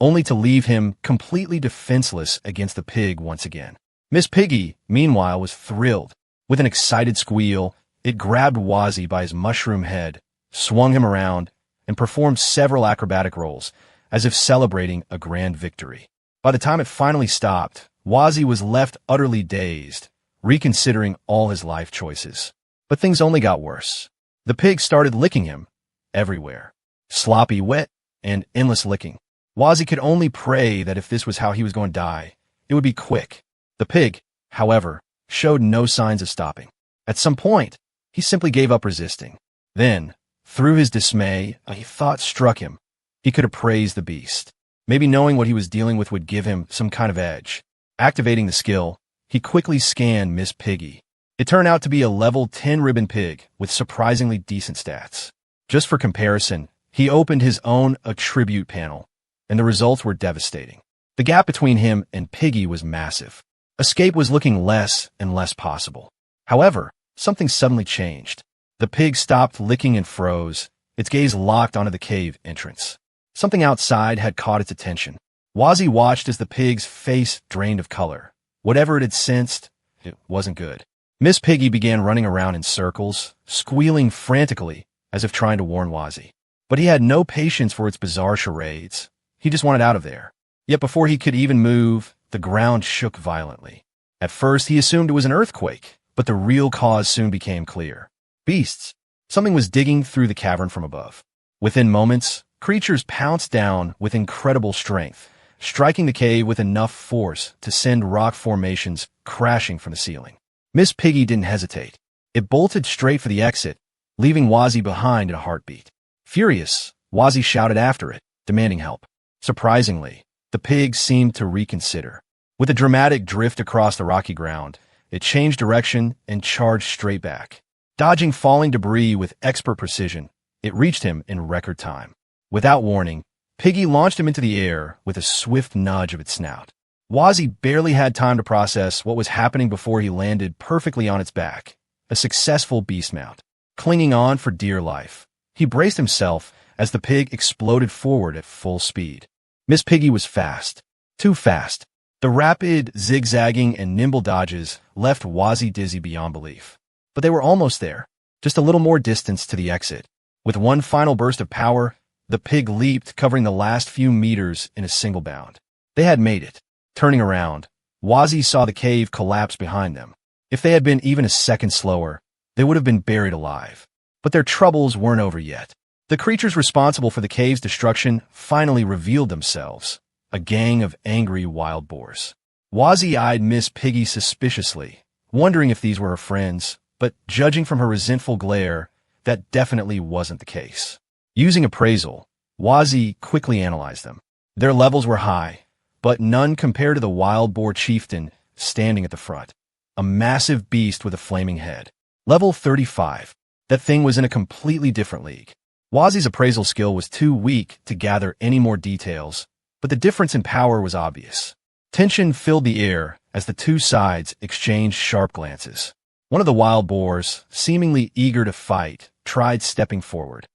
only to leave him completely defenseless against the pig once again. Miss Piggy, meanwhile, was thrilled. With an excited squeal, it grabbed Wazzy by his mushroom head, swung him around, and performed several acrobatic rolls, as if celebrating a grand victory. By the time it finally stopped, Wazzy was left utterly dazed, reconsidering all his life choices. But things only got worse. The pig started licking him, everywhere. Sloppy, wet, and endless licking. Wazzy could only pray that if this was how he was going to die, it would be quick. The pig, however, showed no signs of stopping. At some point, he simply gave up resisting. Then, through his dismay, a thought struck him. He could appraise the beast. Maybe knowing what he was dealing with would give him some kind of edge. Activating the skill, he quickly scanned Miss Piggy. It turned out to be a level 10 ribbon pig with surprisingly decent stats. Just for comparison, he opened his own attribute panel, and the results were devastating. The gap between him and Piggy was massive. Escape was looking less and less possible. However, something suddenly changed. The pig stopped licking and froze, its gaze locked onto the cave entrance. Something outside had caught its attention. Wazzy watched as the pig's face drained of color. Whatever it had sensed, it wasn't good. Miss Piggy began running around in circles, squealing frantically, as if trying to warn Wazzy. But he had no patience for its bizarre charades. He just wanted out of there. Yet before he could even move, the ground shook violently. At first, he assumed it was an earthquake, but the real cause soon became clear. Beasts. Something was digging through the cavern from above. Within moments, creatures pounced down with incredible strength, striking the cave with enough force to send rock formations crashing from the ceiling. Miss Piggy didn't hesitate. It bolted straight for the exit, leaving Wazzy behind in a heartbeat. Furious, Wazzy shouted after it, demanding help. Surprisingly, the pig seemed to reconsider. With a dramatic drift across the rocky ground, it changed direction and charged straight back. Dodging falling debris with expert precision, it reached him in record time. Without warning, Piggy launched him into the air with a swift nudge of its snout. Wazzy barely had time to process what was happening before he landed perfectly on its back, a successful beast mount. Clinging on for dear life, he braced himself as the pig exploded forward at full speed. Miss Piggy was fast. Too fast. The rapid, zigzagging, and nimble dodges left Wazzy dizzy beyond belief. But they were almost there, just a little more distance to the exit. With one final burst of power, the pig leaped, covering the last few meters in a single bound. They had made it. Turning around, Wazzy saw the cave collapse behind them. If they had been even a second slower, they would have been buried alive. But their troubles weren't over yet. The creatures responsible for the cave's destruction finally revealed themselves, a gang of angry wild boars. Wazzy eyed Miss Piggy suspiciously, wondering if these were her friends, but judging from her resentful glare, that definitely wasn't the case. Using appraisal, Wazzy quickly analyzed them. Their levels were high, but none compared to the wild boar chieftain standing at the front, a massive beast with a flaming head. Level 35. That thing was in a completely different league. Wazi's appraisal skill was too weak to gather any more details, but the difference in power was obvious. Tension filled the air as the two sides exchanged sharp glances. One of the wild boars, seemingly eager to fight, tried stepping forward,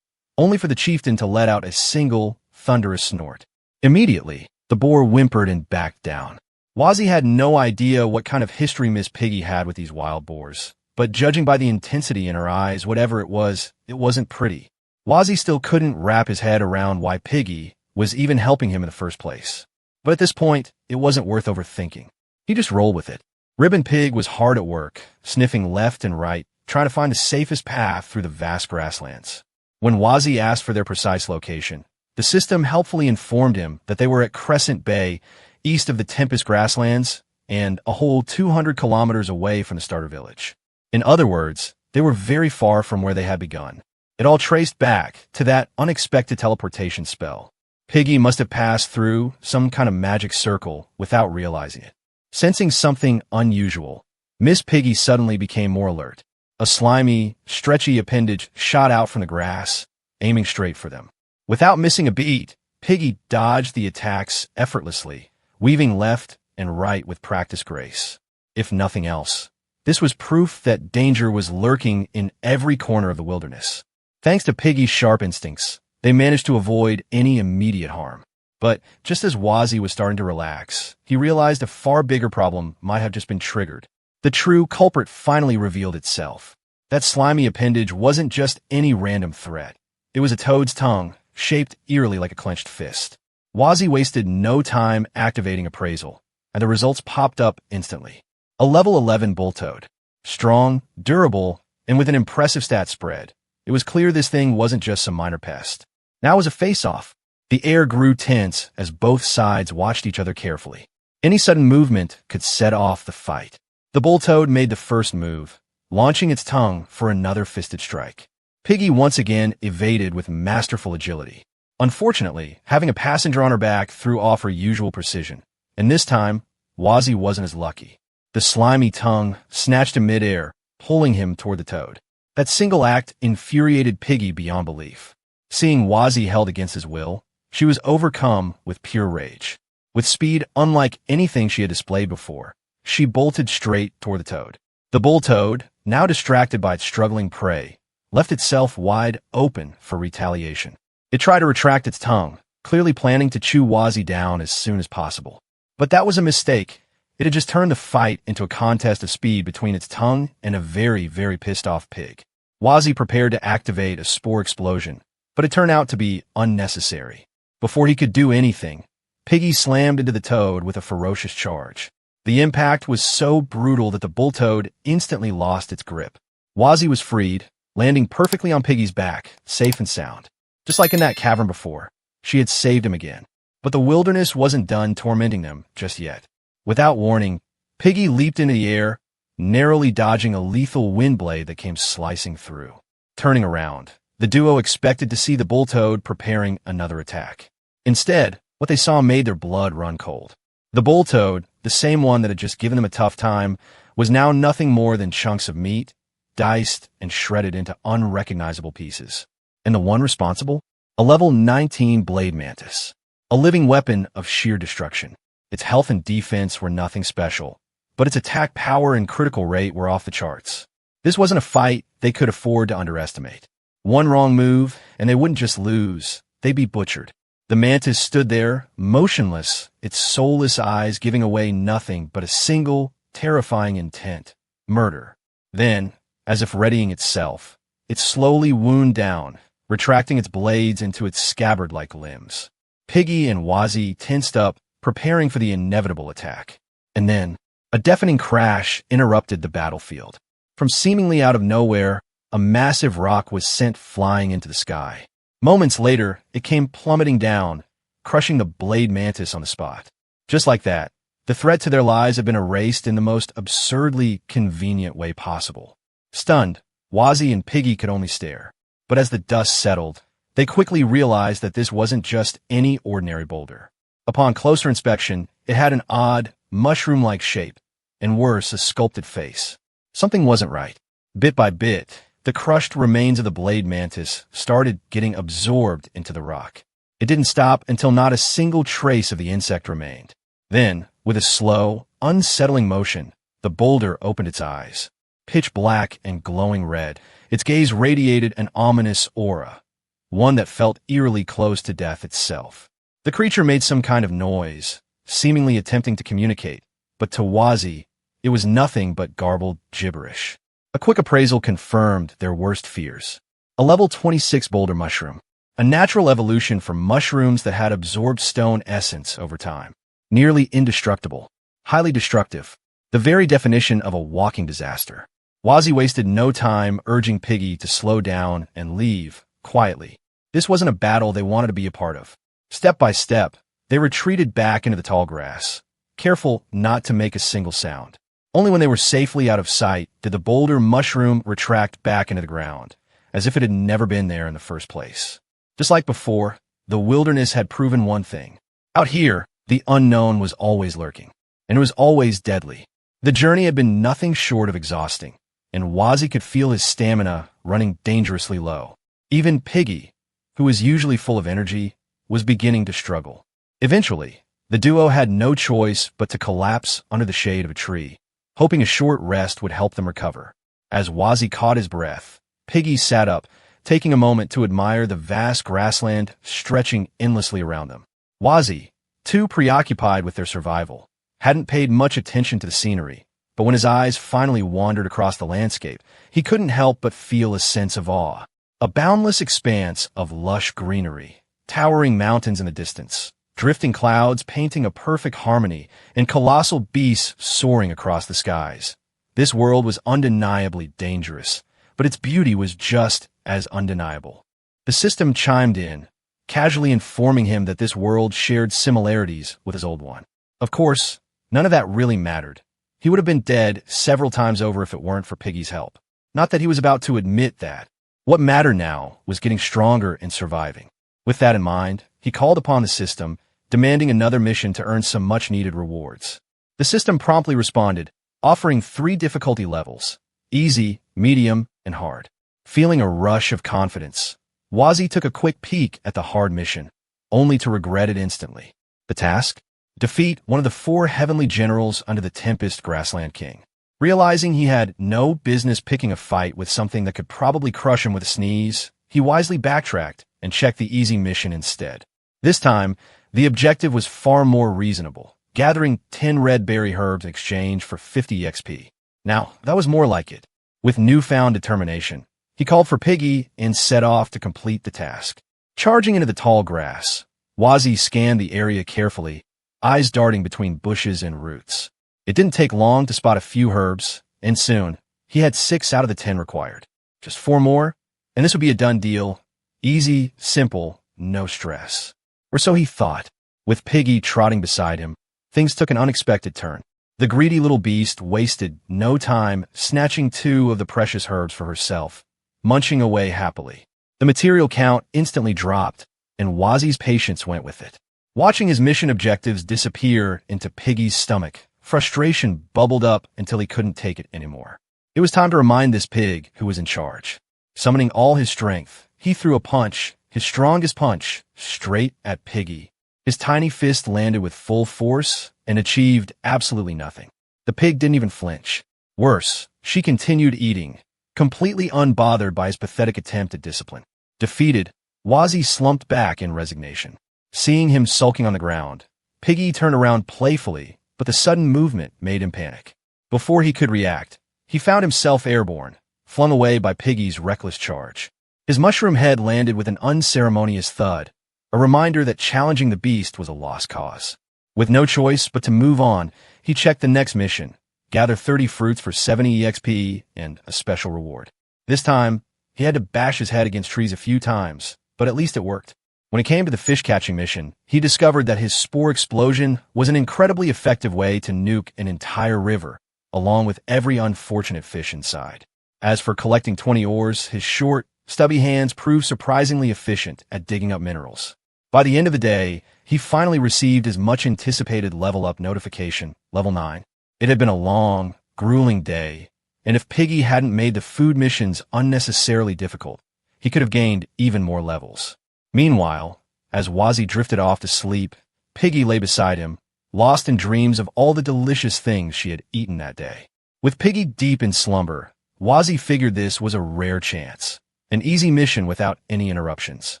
only for the chieftain to let out a single, thunderous snort. Immediately, the boar whimpered and backed down. Wazi had no idea what kind of history Miss Piggy had with these wild boars, but judging by the intensity in her eyes, whatever it wasn't pretty. Wazi still couldn't wrap his head around why Piggy was even helping him in the first place. But at this point, it wasn't worth overthinking. He just rolled with it. Ribbon Pig was hard at work, sniffing left and right, trying to find the safest path through the vast grasslands. When Wazi asked for their precise location, the system helpfully informed him that they were at Crescent Bay, east of the Tempest grasslands, and a whole 200 kilometers away from the starter village. In other words, they were very far from where they had begun. It all traced back to that unexpected teleportation spell. Piggy must have passed through some kind of magic circle without realizing it. Sensing something unusual, Miss Piggy suddenly became more alert. A slimy, stretchy appendage shot out from the grass, aiming straight for them. Without missing a beat, Piggy dodged the attacks effortlessly, weaving left and right with practiced grace. If nothing else, this was proof that danger was lurking in every corner of the wilderness. Thanks to Piggy's sharp instincts, they managed to avoid any immediate harm. But just as Wazi was starting to relax, he realized a far bigger problem might have just been triggered. The true culprit finally revealed itself. That slimy appendage wasn't just any random threat. It was a toad's tongue, shaped eerily like a clenched fist. Wazi wasted no time activating appraisal, and the results popped up instantly. A level 11 bull toad. Strong, durable, and with an impressive stat spread. It was clear this thing wasn't just some minor pest. Now it was a face-off. The air grew tense as both sides watched each other carefully. Any sudden movement could set off the fight. The bull toad made the first move, launching its tongue for another fisted strike. Piggy once again evaded with masterful agility. Unfortunately, having a passenger on her back threw off her usual precision, and this time, Wazi wasn't as lucky. The slimy tongue snatched him mid-air, pulling him toward the toad. That single act infuriated Piggy beyond belief. Seeing Wazi held against his will, she was overcome with pure rage. With speed unlike anything she had displayed before, she bolted straight toward the toad. The bull toad, now distracted by its struggling prey, left itself wide open for retaliation. It tried to retract its tongue, clearly planning to chew Wazi down as soon as possible. But that was a mistake. It had just turned the fight into a contest of speed between its tongue and a very, very pissed-off pig. Wazi prepared to activate a spore explosion, but it turned out to be unnecessary. Before he could do anything, Piggy slammed into the toad with a ferocious charge. The impact was so brutal that the bull toad instantly lost its grip. Wazi was freed, landing perfectly on Piggy's back, safe and sound. Just like in that cavern before, she had saved him again. But the wilderness wasn't done tormenting them just yet. Without warning, Piggy leaped into the air, narrowly dodging a lethal wind blade that came slicing through. Turning around, the duo expected to see the bull toad preparing another attack. Instead, what they saw made their blood run cold. The bull toad, the same one that had just given them a tough time, was now nothing more than chunks of meat, diced and shredded into unrecognizable pieces. And the one responsible? A level 19 blade mantis. A living weapon of sheer destruction. Its health and defense were nothing special, but its attack power and critical rate were off the charts. This wasn't a fight they could afford to underestimate. One wrong move, and they wouldn't just lose, they'd be butchered. The mantis stood there, motionless, its soulless eyes giving away nothing but a single, terrifying intent: murder. Then, as if readying itself, it slowly wound down, retracting its blades into its scabbard-like limbs. Piggy and Wazi tensed up, preparing for the inevitable attack. And then, a deafening crash interrupted the battlefield. From seemingly out of nowhere, a massive rock was sent flying into the sky. Moments later, it came plummeting down, crushing the blade mantis on the spot. Just like that, the threat to their lives had been erased in the most absurdly convenient way possible. Stunned, Wazi and Piggy could only stare. But as the dust settled, they quickly realized that this wasn't just any ordinary boulder. Upon closer inspection, it had an odd, mushroom-like shape, and worse, a sculpted face. Something wasn't right. Bit by bit, the crushed remains of the blade mantis started getting absorbed into the rock. It didn't stop until not a single trace of the insect remained. Then, with a slow, unsettling motion, the boulder opened its eyes. Pitch black and glowing red, its gaze radiated an ominous aura, one that felt eerily close to death itself. The creature made some kind of noise, seemingly attempting to communicate, but to Wazi, it was nothing but garbled gibberish. A quick appraisal confirmed their worst fears. A level 26 boulder mushroom, a natural evolution from mushrooms that had absorbed stone essence over time. Nearly indestructible, highly destructive, the very definition of a walking disaster. Wazi wasted no time urging Piggy to slow down and leave quietly. This wasn't a battle they wanted to be a part of. Step by step, they retreated back into the tall grass, careful not to make a single sound. Only when they were safely out of sight did the boulder mushroom retract back into the ground, as if it had never been there in the first place. Just like before, the wilderness had proven one thing. Out here, the unknown was always lurking, and it was always deadly. The journey had been nothing short of exhausting, and Wazi could feel his stamina running dangerously low. Even Piggy, who was usually full of energy, was beginning to struggle. Eventually, the duo had no choice but to collapse under the shade of a tree, hoping a short rest would help them recover. As Wazi caught his breath, Piggy sat up, taking a moment to admire the vast grassland stretching endlessly around them. Wazi, too preoccupied with their survival, hadn't paid much attention to the scenery, but when his eyes finally wandered across the landscape, he couldn't help but feel a sense of awe. A boundless expanse of lush greenery, towering mountains in the distance, drifting clouds painting a perfect harmony, and colossal beasts soaring across the skies. This world was undeniably dangerous, but its beauty was just as undeniable. The system chimed in, casually informing him that this world shared similarities with his old one. Of course, none of that really mattered. He would have been dead several times over if it weren't for Piggy's help. Not that he was about to admit that. What mattered now was getting stronger and surviving. With that in mind, he called upon the system, demanding another mission to earn some much-needed rewards. The system promptly responded, offering 3 difficulty levels: easy, medium, and hard. Feeling a rush of confidence, Wazi took a quick peek at the hard mission, only to regret it instantly. The task? Defeat one of the 4 heavenly generals under the Tempest Grassland King. Realizing he had no business picking a fight with something that could probably crush him with a sneeze, he wisely backtracked and checked the easy mission instead. This time, the objective was far more reasonable, gathering 10 red berry herbs in exchange for 50 XP. Now, that was more like it. With newfound determination, he called for Piggy and set off to complete the task. Charging into the tall grass, Wazi scanned the area carefully, eyes darting between bushes and roots. It didn't take long to spot a few herbs, and soon, he had 6 out of the 10 required. Just 4 more, and this would be a done deal. Easy, simple, no stress. Or so he thought. With Piggy trotting beside him, things took an unexpected turn. The greedy little beast wasted no time snatching 2 of the precious herbs for herself, munching away happily. The material count instantly dropped, and Wazi's patience went with it. Watching his mission objectives disappear into Piggy's stomach, frustration bubbled up until he couldn't take it anymore. It was time to remind this pig who was in charge. Summoning all his strength, he threw a punch, his strongest punch, straight at Piggy. His tiny fist landed with full force and achieved absolutely nothing. The pig didn't even flinch. Worse, she continued eating, completely unbothered by his pathetic attempt at discipline. Defeated, Wazi slumped back in resignation. Seeing him sulking on the ground, Piggy turned around playfully, but the sudden movement made him panic. Before he could react, he found himself airborne, flung away by Piggy's reckless charge. His mushroom head landed with an unceremonious thud, a reminder that challenging the beast was a lost cause. With no choice but to move on, he checked the next mission, gather 30 fruits for 70 EXP and a special reward. This time, he had to bash his head against trees a few times, but at least it worked. When it came to the fish-catching mission, he discovered that his spore explosion was an incredibly effective way to nuke an entire river, along with every unfortunate fish inside. As for collecting 20 ores, his short, stubby hands proved surprisingly efficient at digging up minerals. By the end of the day, he finally received his much-anticipated level-up notification, level 9. It had been a long, grueling day, And if Piggy hadn't made the food missions unnecessarily difficult, he could have gained even more levels. Meanwhile, as Wazzy drifted off to sleep, Piggy lay beside him, lost in dreams of all the delicious things she had eaten that day. With Piggy deep in slumber, Wazzy figured this was a rare chance, an easy mission without any interruptions.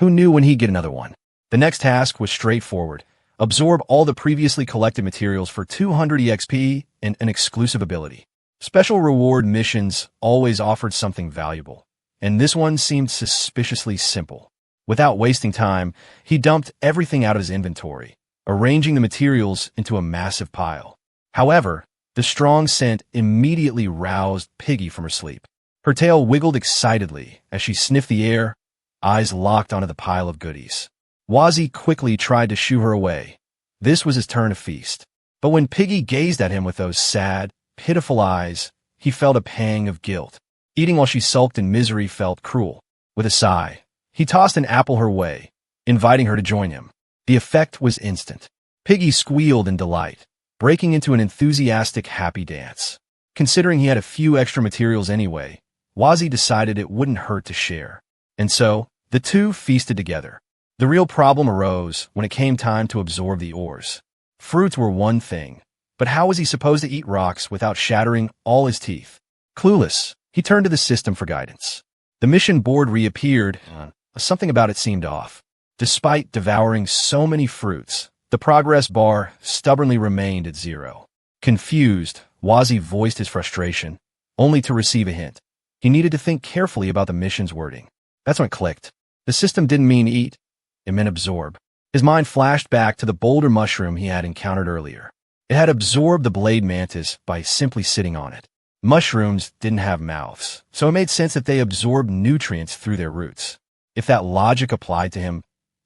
Who knew when he'd get another one? The next task was straightforward. Absorb all the previously collected materials for 200 EXP and an exclusive ability. Special reward missions always offered something valuable, and this one seemed suspiciously simple. Without wasting time, he dumped everything out of his inventory, arranging the materials into a massive pile. However, the strong scent immediately roused Piggy from her sleep. Her tail wiggled excitedly as she sniffed the air, eyes locked onto the pile of goodies. Wazzy quickly tried to shoo her away. This was his turn to feast. But when Piggy gazed at him with those sad, pitiful eyes, he felt a pang of guilt. Eating while she sulked in misery felt cruel. With a sigh, he tossed an apple her way, inviting her to join him. The effect was instant. Piggy squealed in delight, breaking into an enthusiastic happy dance. Considering he had a few extra materials anyway, Wazzy decided it wouldn't hurt to share. And so, the two feasted together. The real problem arose when it came time to absorb the ores. Fruits were one thing, but how was he supposed to eat rocks without shattering all his teeth? Clueless, he turned to the system for guidance. The mission board reappeared, and something about it seemed off. Despite devouring so many fruits, the progress bar stubbornly remained at 0. Confused, Wazzy voiced his frustration, only to receive a hint. He needed to think carefully about the mission's wording. That's when it clicked. The system didn't mean eat, it meant absorb. His mind flashed back to the boulder mushroom he had encountered earlier. It had absorbed the blade mantis by simply sitting on it. Mushrooms didn't have mouths, so it made sense that they absorbed nutrients through their roots. If that logic applied to him,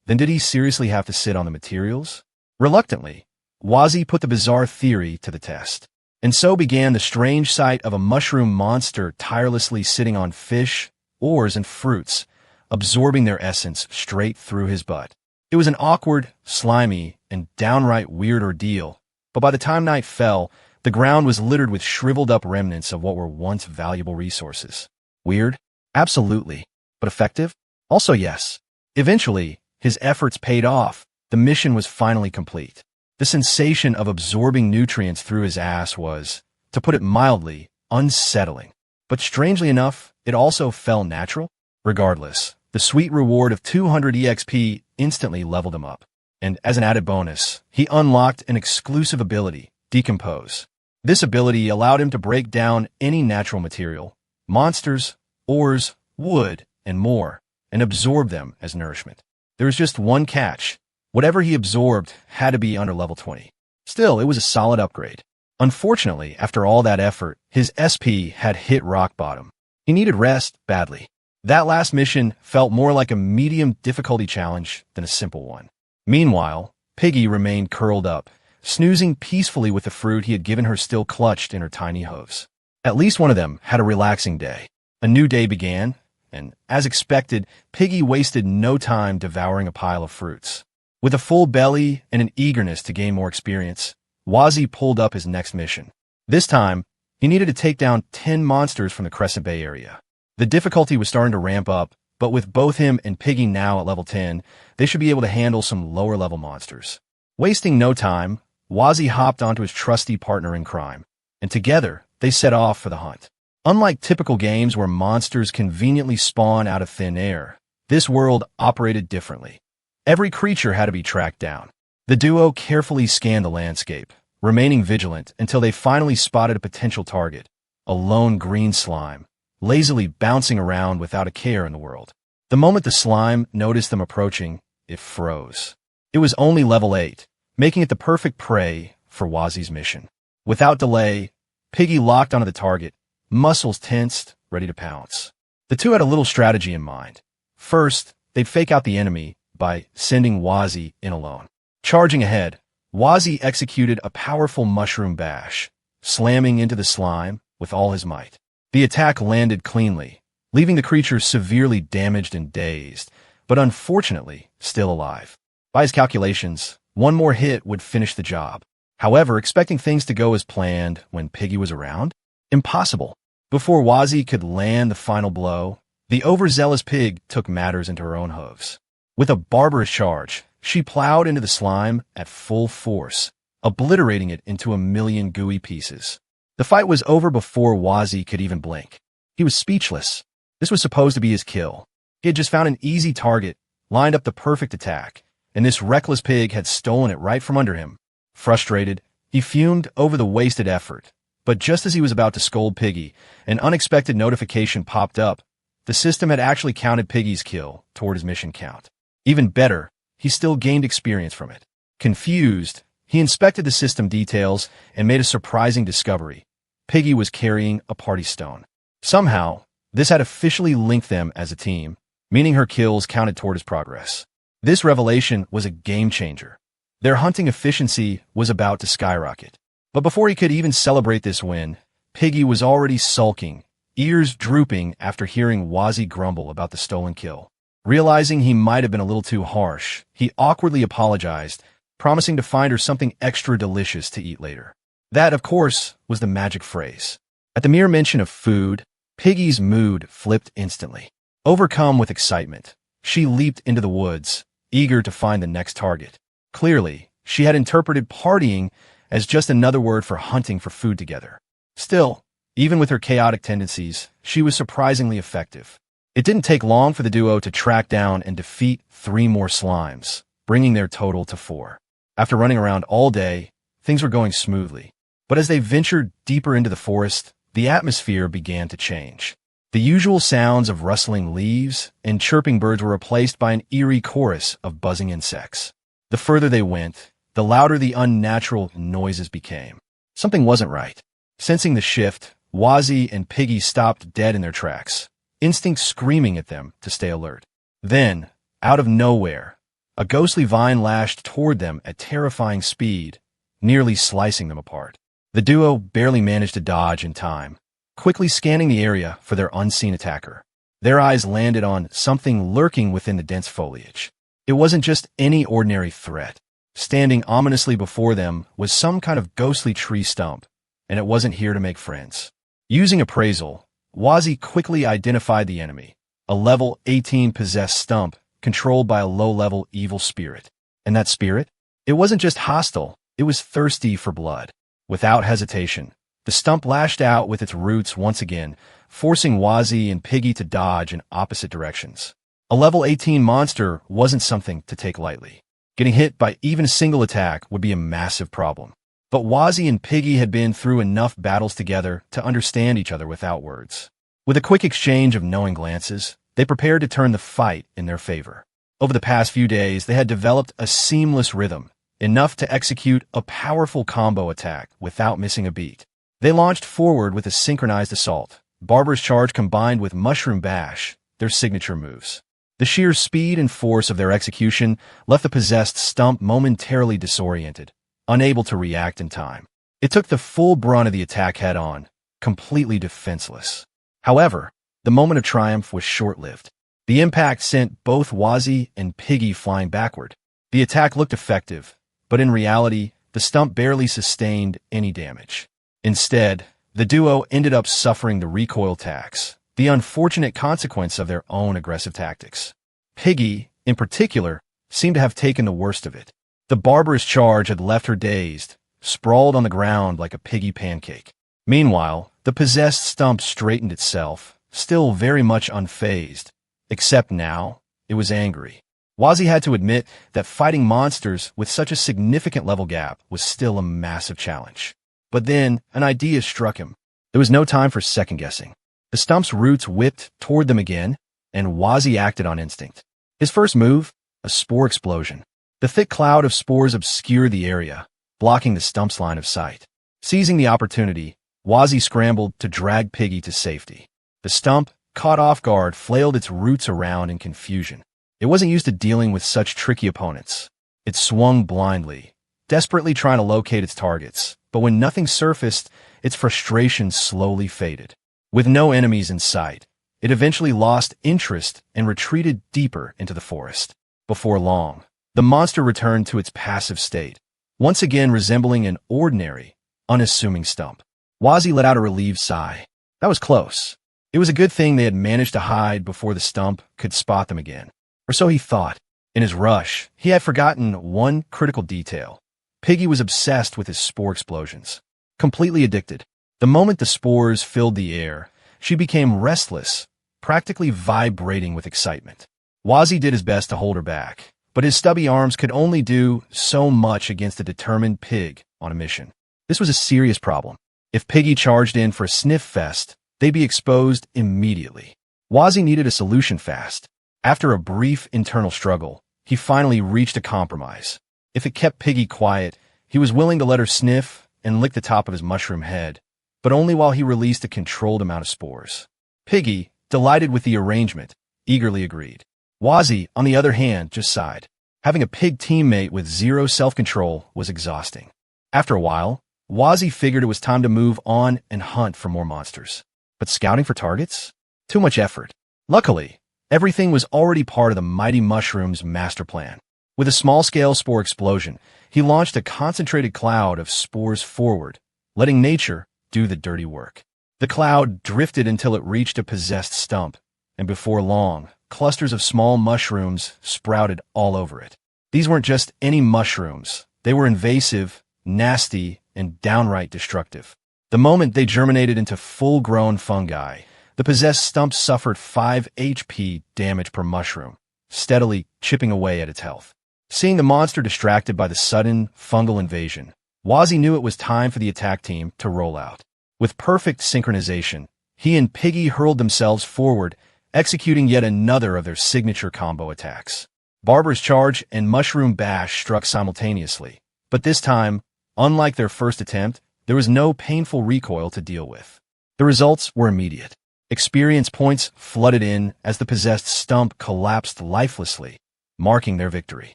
then did he seriously have to sit on the materials? Reluctantly, Wazzy put the bizarre theory to the test. And so began the strange sight of a mushroom monster tirelessly sitting on fish, ores, and fruits, absorbing their essence straight through his butt. It was an awkward, slimy, and downright weird ordeal, but by the time night fell, the ground was littered with shriveled-up remnants of what were once valuable resources. Weird? Absolutely. But effective? Also yes. Eventually, his efforts paid off. The mission was finally complete. The sensation of absorbing nutrients through his ass was, to put it mildly, unsettling. But strangely enough, it also felt natural. Regardless, the sweet reward of 200 EXP instantly leveled him up. And as an added bonus, he unlocked an exclusive ability, Decompose. This ability allowed him to break down any natural material, monsters, ores, wood, and more, and absorb them as nourishment. There was just one catch. Whatever he absorbed had to be under level 20. Still, it was a solid upgrade. Unfortunately, after all that effort, his SP had hit rock bottom. He needed rest badly. That last mission felt more like a medium difficulty challenge than a simple one. Meanwhile, Piggy remained curled up, snoozing peacefully with the fruit he had given her still clutched in her tiny hooves. At least one of them had a relaxing day. A new day began, and as expected, Piggy wasted no time devouring a pile of fruits. With a full belly and an eagerness to gain more experience, Wazzy pulled up his next mission. This time, he needed to take down 10 monsters from the Crescent Bay area. The difficulty was starting to ramp up, but with both him and Piggy now at level 10, they should be able to handle some lower-level monsters. Wasting no time, Wazzy hopped onto his trusty partner in crime, and together, they set off for the hunt. Unlike typical games where monsters conveniently spawn out of thin air, this world operated differently. Every creature had to be tracked down. The duo carefully scanned the landscape, remaining vigilant until they finally spotted a potential target, a lone green slime, lazily bouncing around without a care in the world. The moment the slime noticed them approaching, it froze. It was only level 8, making it the perfect prey for Wazzy's mission. Without delay, Piggy locked onto the target, muscles tensed, ready to pounce. The two had a little strategy in mind. First, they'd fake out the enemy by sending Wazzy in alone. Charging ahead, Wazzy executed a powerful mushroom bash, slamming into the slime with all his might. The attack landed cleanly, leaving the creature severely damaged and dazed, but unfortunately still alive. By his calculations, one more hit would finish the job. However, expecting things to go as planned when Piggy was around? Impossible. Before Wazi could land the final blow, the overzealous pig took matters into her own hooves. With a barbarous charge, she plowed into the slime at full force, obliterating it into a million gooey pieces. The fight was over before Wazi could even blink. He was speechless. This was supposed to be his kill. He had just found an easy target, lined up the perfect attack, and this reckless pig had stolen it right from under him. Frustrated, he fumed over the wasted effort. But just as he was about to scold Piggy, an unexpected notification popped up. The system had actually counted Piggy's kill toward his mission count. Even better, he still gained experience from it. Confused, he inspected the system details and made a surprising discovery. Piggy was carrying a party stone. Somehow, this had officially linked them as a team, meaning her kills counted toward his progress. This revelation was a game-changer. Their hunting efficiency was about to skyrocket. But before he could even celebrate this win, Piggy was already sulking, ears drooping after hearing Wazi grumble about the stolen kill. Realizing he might have been a little too harsh, he awkwardly apologized, promising to find her something extra delicious to eat later. That, of course, was the magic phrase. At the mere mention of food, Piggy's mood flipped instantly. Overcome with excitement, she leaped into the woods, eager to find the next target. Clearly, she had interpreted partying as just another word for hunting for food together. Still, even with her chaotic tendencies, she was surprisingly effective. It didn't take long for the duo to track down and defeat 3 more slimes, bringing their total to 4. After running around all day, things were going smoothly. But as they ventured deeper into the forest, the atmosphere began to change. The usual sounds of rustling leaves and chirping birds were replaced by an eerie chorus of buzzing insects. The further they went, the louder the unnatural noises became. Something wasn't right. Sensing the shift, Wazi and Piggy stopped dead in their tracks, instinct screaming at them to stay alert. Then, out of nowhere, a ghostly vine lashed toward them at terrifying speed, nearly slicing them apart. The duo barely managed to dodge in time, quickly scanning the area for their unseen attacker. Their eyes landed on something lurking within the dense foliage. It wasn't just any ordinary threat. Standing ominously before them was some kind of ghostly tree stump, and it wasn't here to make friends. Using appraisal, Wazi quickly identified the enemy, a level 18 possessed stump controlled by a low-level evil spirit. And that spirit? It wasn't just hostile, it was thirsty for blood. Without hesitation, the stump lashed out with its roots once again, forcing Wazi and Piggy to dodge in opposite directions. A level 18 monster wasn't something to take lightly. Getting hit by even a single attack would be a massive problem. But Wazi and Piggy had been through enough battles together to understand each other without words. With a quick exchange of knowing glances, they prepared to turn the fight in their favor. Over the past few days, they had developed a seamless rhythm, enough to execute a powerful combo attack without missing a beat. They launched forward with a synchronized assault, Barber's Charge combined with Mushroom Bash, their signature moves. The sheer speed and force of their execution left the possessed stump momentarily disoriented, unable to react in time. It took the full brunt of the attack head-on, completely defenseless. However, the moment of triumph was short-lived. The impact sent both Wazi and Piggy flying backward. The attack looked effective, but in reality, the stump barely sustained any damage. Instead, the duo ended up suffering the recoil tax, the unfortunate consequence of their own aggressive tactics. Piggy, in particular, seemed to have taken the worst of it. The barbarous charge had left her dazed, sprawled on the ground like a piggy pancake. Meanwhile, the possessed stump straightened itself, still very much unfazed, except now, it was angry. Wazi had to admit that fighting monsters with such a significant level gap was still a massive challenge. But then, an idea struck him. There was no time for second-guessing. The stump's roots whipped toward them again, and Wazi acted on instinct. His first move, a spore explosion. The thick cloud of spores obscured the area, blocking the stump's line of sight. Seizing the opportunity, Wazi scrambled to drag Piggy to safety. The stump, caught off guard, flailed its roots around in confusion. It wasn't used to dealing with such tricky opponents. It swung blindly, desperately trying to locate its targets, but when nothing surfaced, its frustration slowly faded. With no enemies in sight, it eventually lost interest and retreated deeper into the forest. Before long, the monster returned to its passive state, once again resembling an ordinary, unassuming stump. Wazi let out a relieved sigh. That was close. It was a good thing they had managed to hide before the stump could spot them again. Or so he thought. In his rush, he had forgotten one critical detail. Piggy was obsessed with his spore explosions. Completely addicted. The moment the spores filled the air, she became restless, practically vibrating with excitement. Wazzy did his best to hold her back, but his stubby arms could only do so much against a determined pig on a mission. This was a serious problem. If Piggy charged in for a sniff fest, they'd be exposed immediately. Wazzy needed a solution fast. After a brief internal struggle, he finally reached a compromise. If it kept Piggy quiet, he was willing to let her sniff and lick the top of his mushroom head, but only while he released a controlled amount of spores. Piggy, delighted with the arrangement, eagerly agreed. Wazzy, on the other hand, just sighed. Having a pig teammate with zero self-control was exhausting. After a while, Wazzy figured it was time to move on and hunt for more monsters. But scouting for targets? Too much effort. Luckily, everything was already part of the Mighty Mushroom's master plan. With a small-scale spore explosion, he launched a concentrated cloud of spores forward, letting nature do the dirty work. The cloud drifted until it reached a possessed stump, and before long, clusters of small mushrooms sprouted all over it. These weren't just any mushrooms. They were invasive, nasty, and downright destructive. The moment they germinated into full-grown fungi, the possessed stump suffered 5 HP damage per mushroom, steadily chipping away at its health. Seeing the monster distracted by the sudden fungal invasion, Wazzy knew it was time for the attack team to roll out. With perfect synchronization, he and Piggy hurled themselves forward, executing yet another of their signature combo attacks. Barber's Charge and Mushroom Bash struck simultaneously, but this time, unlike their first attempt, there was no painful recoil to deal with. The results were immediate. Experience points flooded in as the possessed stump collapsed lifelessly, marking their victory.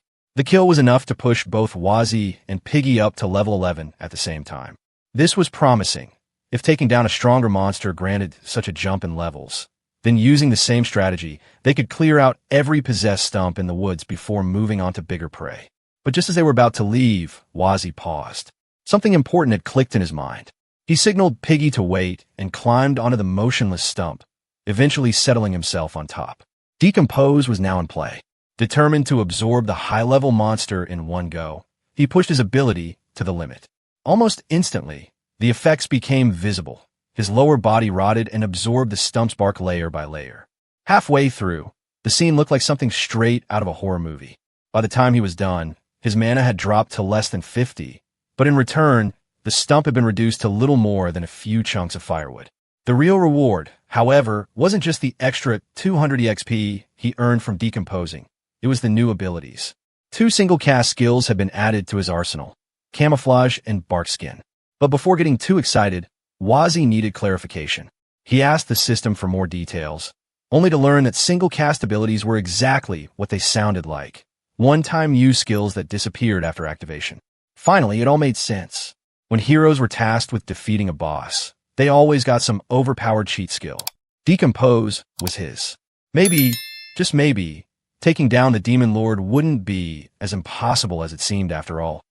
The kill was enough to push both Wazzy and Piggy up to level 11 at the same time. This was promising. If taking down a stronger monster granted such a jump in levels, then using the same strategy, they could clear out every possessed stump in the woods before moving on to bigger prey. But just as they were about to leave, Wazzy paused. Something important had clicked in his mind. He signaled Piggy to wait and climbed onto the motionless stump, eventually settling himself on top. Decompose was now in play. Determined to absorb the high-level monster in one go, he pushed his ability to the limit. Almost instantly, the effects became visible. His lower body rotted and absorbed the stump's bark layer by layer. Halfway through, the scene looked like something straight out of a horror movie. By the time he was done, his mana had dropped to less than 50, but in return, the stump had been reduced to little more than a few chunks of firewood. The real reward, however, wasn't just the extra 200 EXP he earned from decomposing. It was the new abilities. 2 single-cast skills had been added to his arsenal, Camouflage and Bark Skin. But before getting too excited, Wazzy needed clarification. He asked the system for more details, only to learn that single-cast abilities were exactly what they sounded like, one-time use skills that disappeared after activation. Finally, it all made sense. When heroes were tasked with defeating a boss, they always got some overpowered cheat skill. Decompose was his. Maybe, just maybe, taking down the Demon Lord wouldn't be as impossible as it seemed after all.